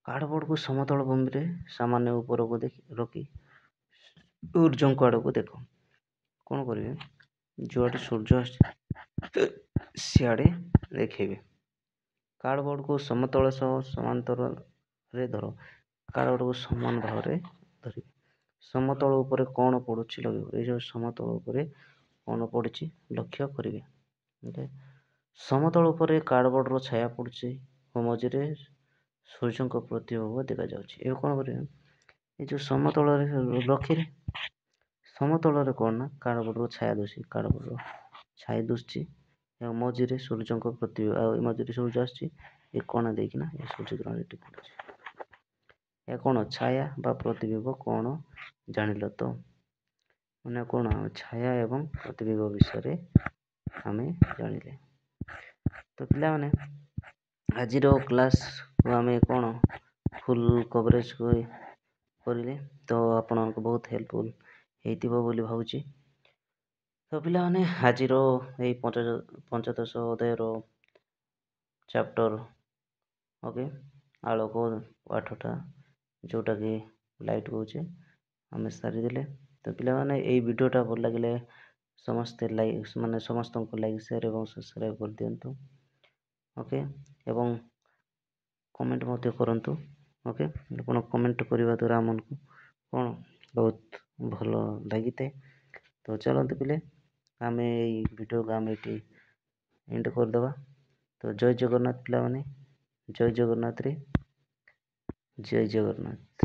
କାର୍ଡ଼ବୋର୍ଡ଼କୁ ସମତଳ ଭୂମିରେ ସାମାନ୍ୟ ଉପରକୁ ରଖି ସୂର୍ଯ୍ୟଙ୍କ ଆଡ଼କୁ ଦେଖ। କ'ଣ କରିବେ, ଯୁଆଡ଼େ ସୂର୍ଯ୍ୟ ଆସୁଛି ସିଆଡ଼େ ଦେଖେଇବେ। କାର୍ଡ଼ବୋର୍ଡ଼କୁ ସମତଳ ସହ ସମାନ୍ତରରେ ଧର। କାର୍ଡ଼ବୋର୍ଡ଼କୁ ସମାନ ଭାବରେ ଧରିବେ। ସମତଳ ଉପରେ କ'ଣ ପଡ଼ୁଛି ଲଗେଇବ। ଏଇ ଯେଉଁ ସମତଳ ଉପରେ କ'ଣ ପଡ଼ୁଛି ଲକ୍ଷ୍ୟ କରିବେ। ସମତଳ ଉପରେ କାର୍ଡ଼ବୋର୍ଡ଼ର ଛାୟା ପଡ଼ୁଛି ଓ ମଝିରେ ସୂର୍ଯ୍ୟଙ୍କ ପ୍ରତିବିମ୍ବ ଦେଖାଯାଉଛି। ଏବେ କ'ଣ କରିବେ, ଏ ଯେଉଁ ସମତଳରେ ରଖିଲେ ସମତଳରେ କ'ଣ ନା କାର୍ଡ଼ବୋର୍ଡ଼ର ଛାୟା ଦୋଷୀ, କାର୍ଡ଼ବୋର୍ଡ଼ର ଛାୟା ଦୁଶୁଛି ଏବଂ ମଝିରେ ସୂର୍ଯ୍ୟଙ୍କ ପ୍ରତିବିମ୍ବ, ଆଉ ଏ ମଝିରେ ସୂର୍ଯ୍ୟ ଆସୁଛି, ଏ କଣା ଦେଇକିନା ଏ ସୂର୍ଯ୍ୟ କିରଣ ଏଠି ପଡ଼ୁଛି। ଏହା କ'ଣ ଛାୟା ବା ପ୍ରତିବିମ୍ବ କ'ଣ ଜାଣିଲ ତ? ମାନେ କ'ଣ ଛାୟା ଏବଂ ପ୍ରତିବିମ୍ବ ବିଷୟରେ ଆମେ ଜାଣିଲେ। ତ ପିଲାମାନେ ଆଜିର କ୍ଲାସ୍କୁ ଆମେ କ'ଣ ଫୁଲ୍ କଭରେଜ୍ କରିଲେ, ତ ଆପଣମାନଙ୍କୁ ବହୁତ ହେଲ୍ପଫୁଲ୍ ହେଇଥିବ ବୋଲି ଭାବୁଛି। ତ ପିଲାମାନେ ଆଜିର ଏଇ ପଞ୍ଚଦଶ ଅଧ୍ୟାୟର ଚାପ୍ଟର ଓକେ ଆଲୋକ ପାଠଟା ଯେଉଁଟାକି ଲାଇଟ୍ କହୁଛେ ଆମେ ସାରିଦେଲେ। ତ ପିଲାମାନେ ଏଇ ଭିଡ଼ିଓଟା ଭଲ ଲାଗିଲେ ସମସ୍ତଙ୍କୁ ଲାଇକ୍ ସେୟାର ଏବଂ ସବସ୍କ୍ରାଇବ୍ କରିଦିଅନ୍ତୁ। ଓକେ, ଏବଂ କମେଣ୍ଟ ମଧ୍ୟ କରନ୍ତୁ। ଓକେ, ଆପଣ କମେଣ୍ଟ କରିବା ଦ୍ୱାରା ଆମକୁ କ'ଣ ବହୁତ ଭଲ ଲାଗିଥାଏ। ତ ଚାଲନ୍ତୁ ପିଲେ ଆମେ ଏଇ ଭିଡ଼ିଓକୁ ଆମେ ଏଠି ଏଣ୍ଡ କରିଦେବା। ତ ଜୟ ଜଗନ୍ନାଥ ପିଲାମାନେ, ଜୟ ଜଗନ୍ନାଥରେ ଜୟ ଜଗନ୍ନାଥ।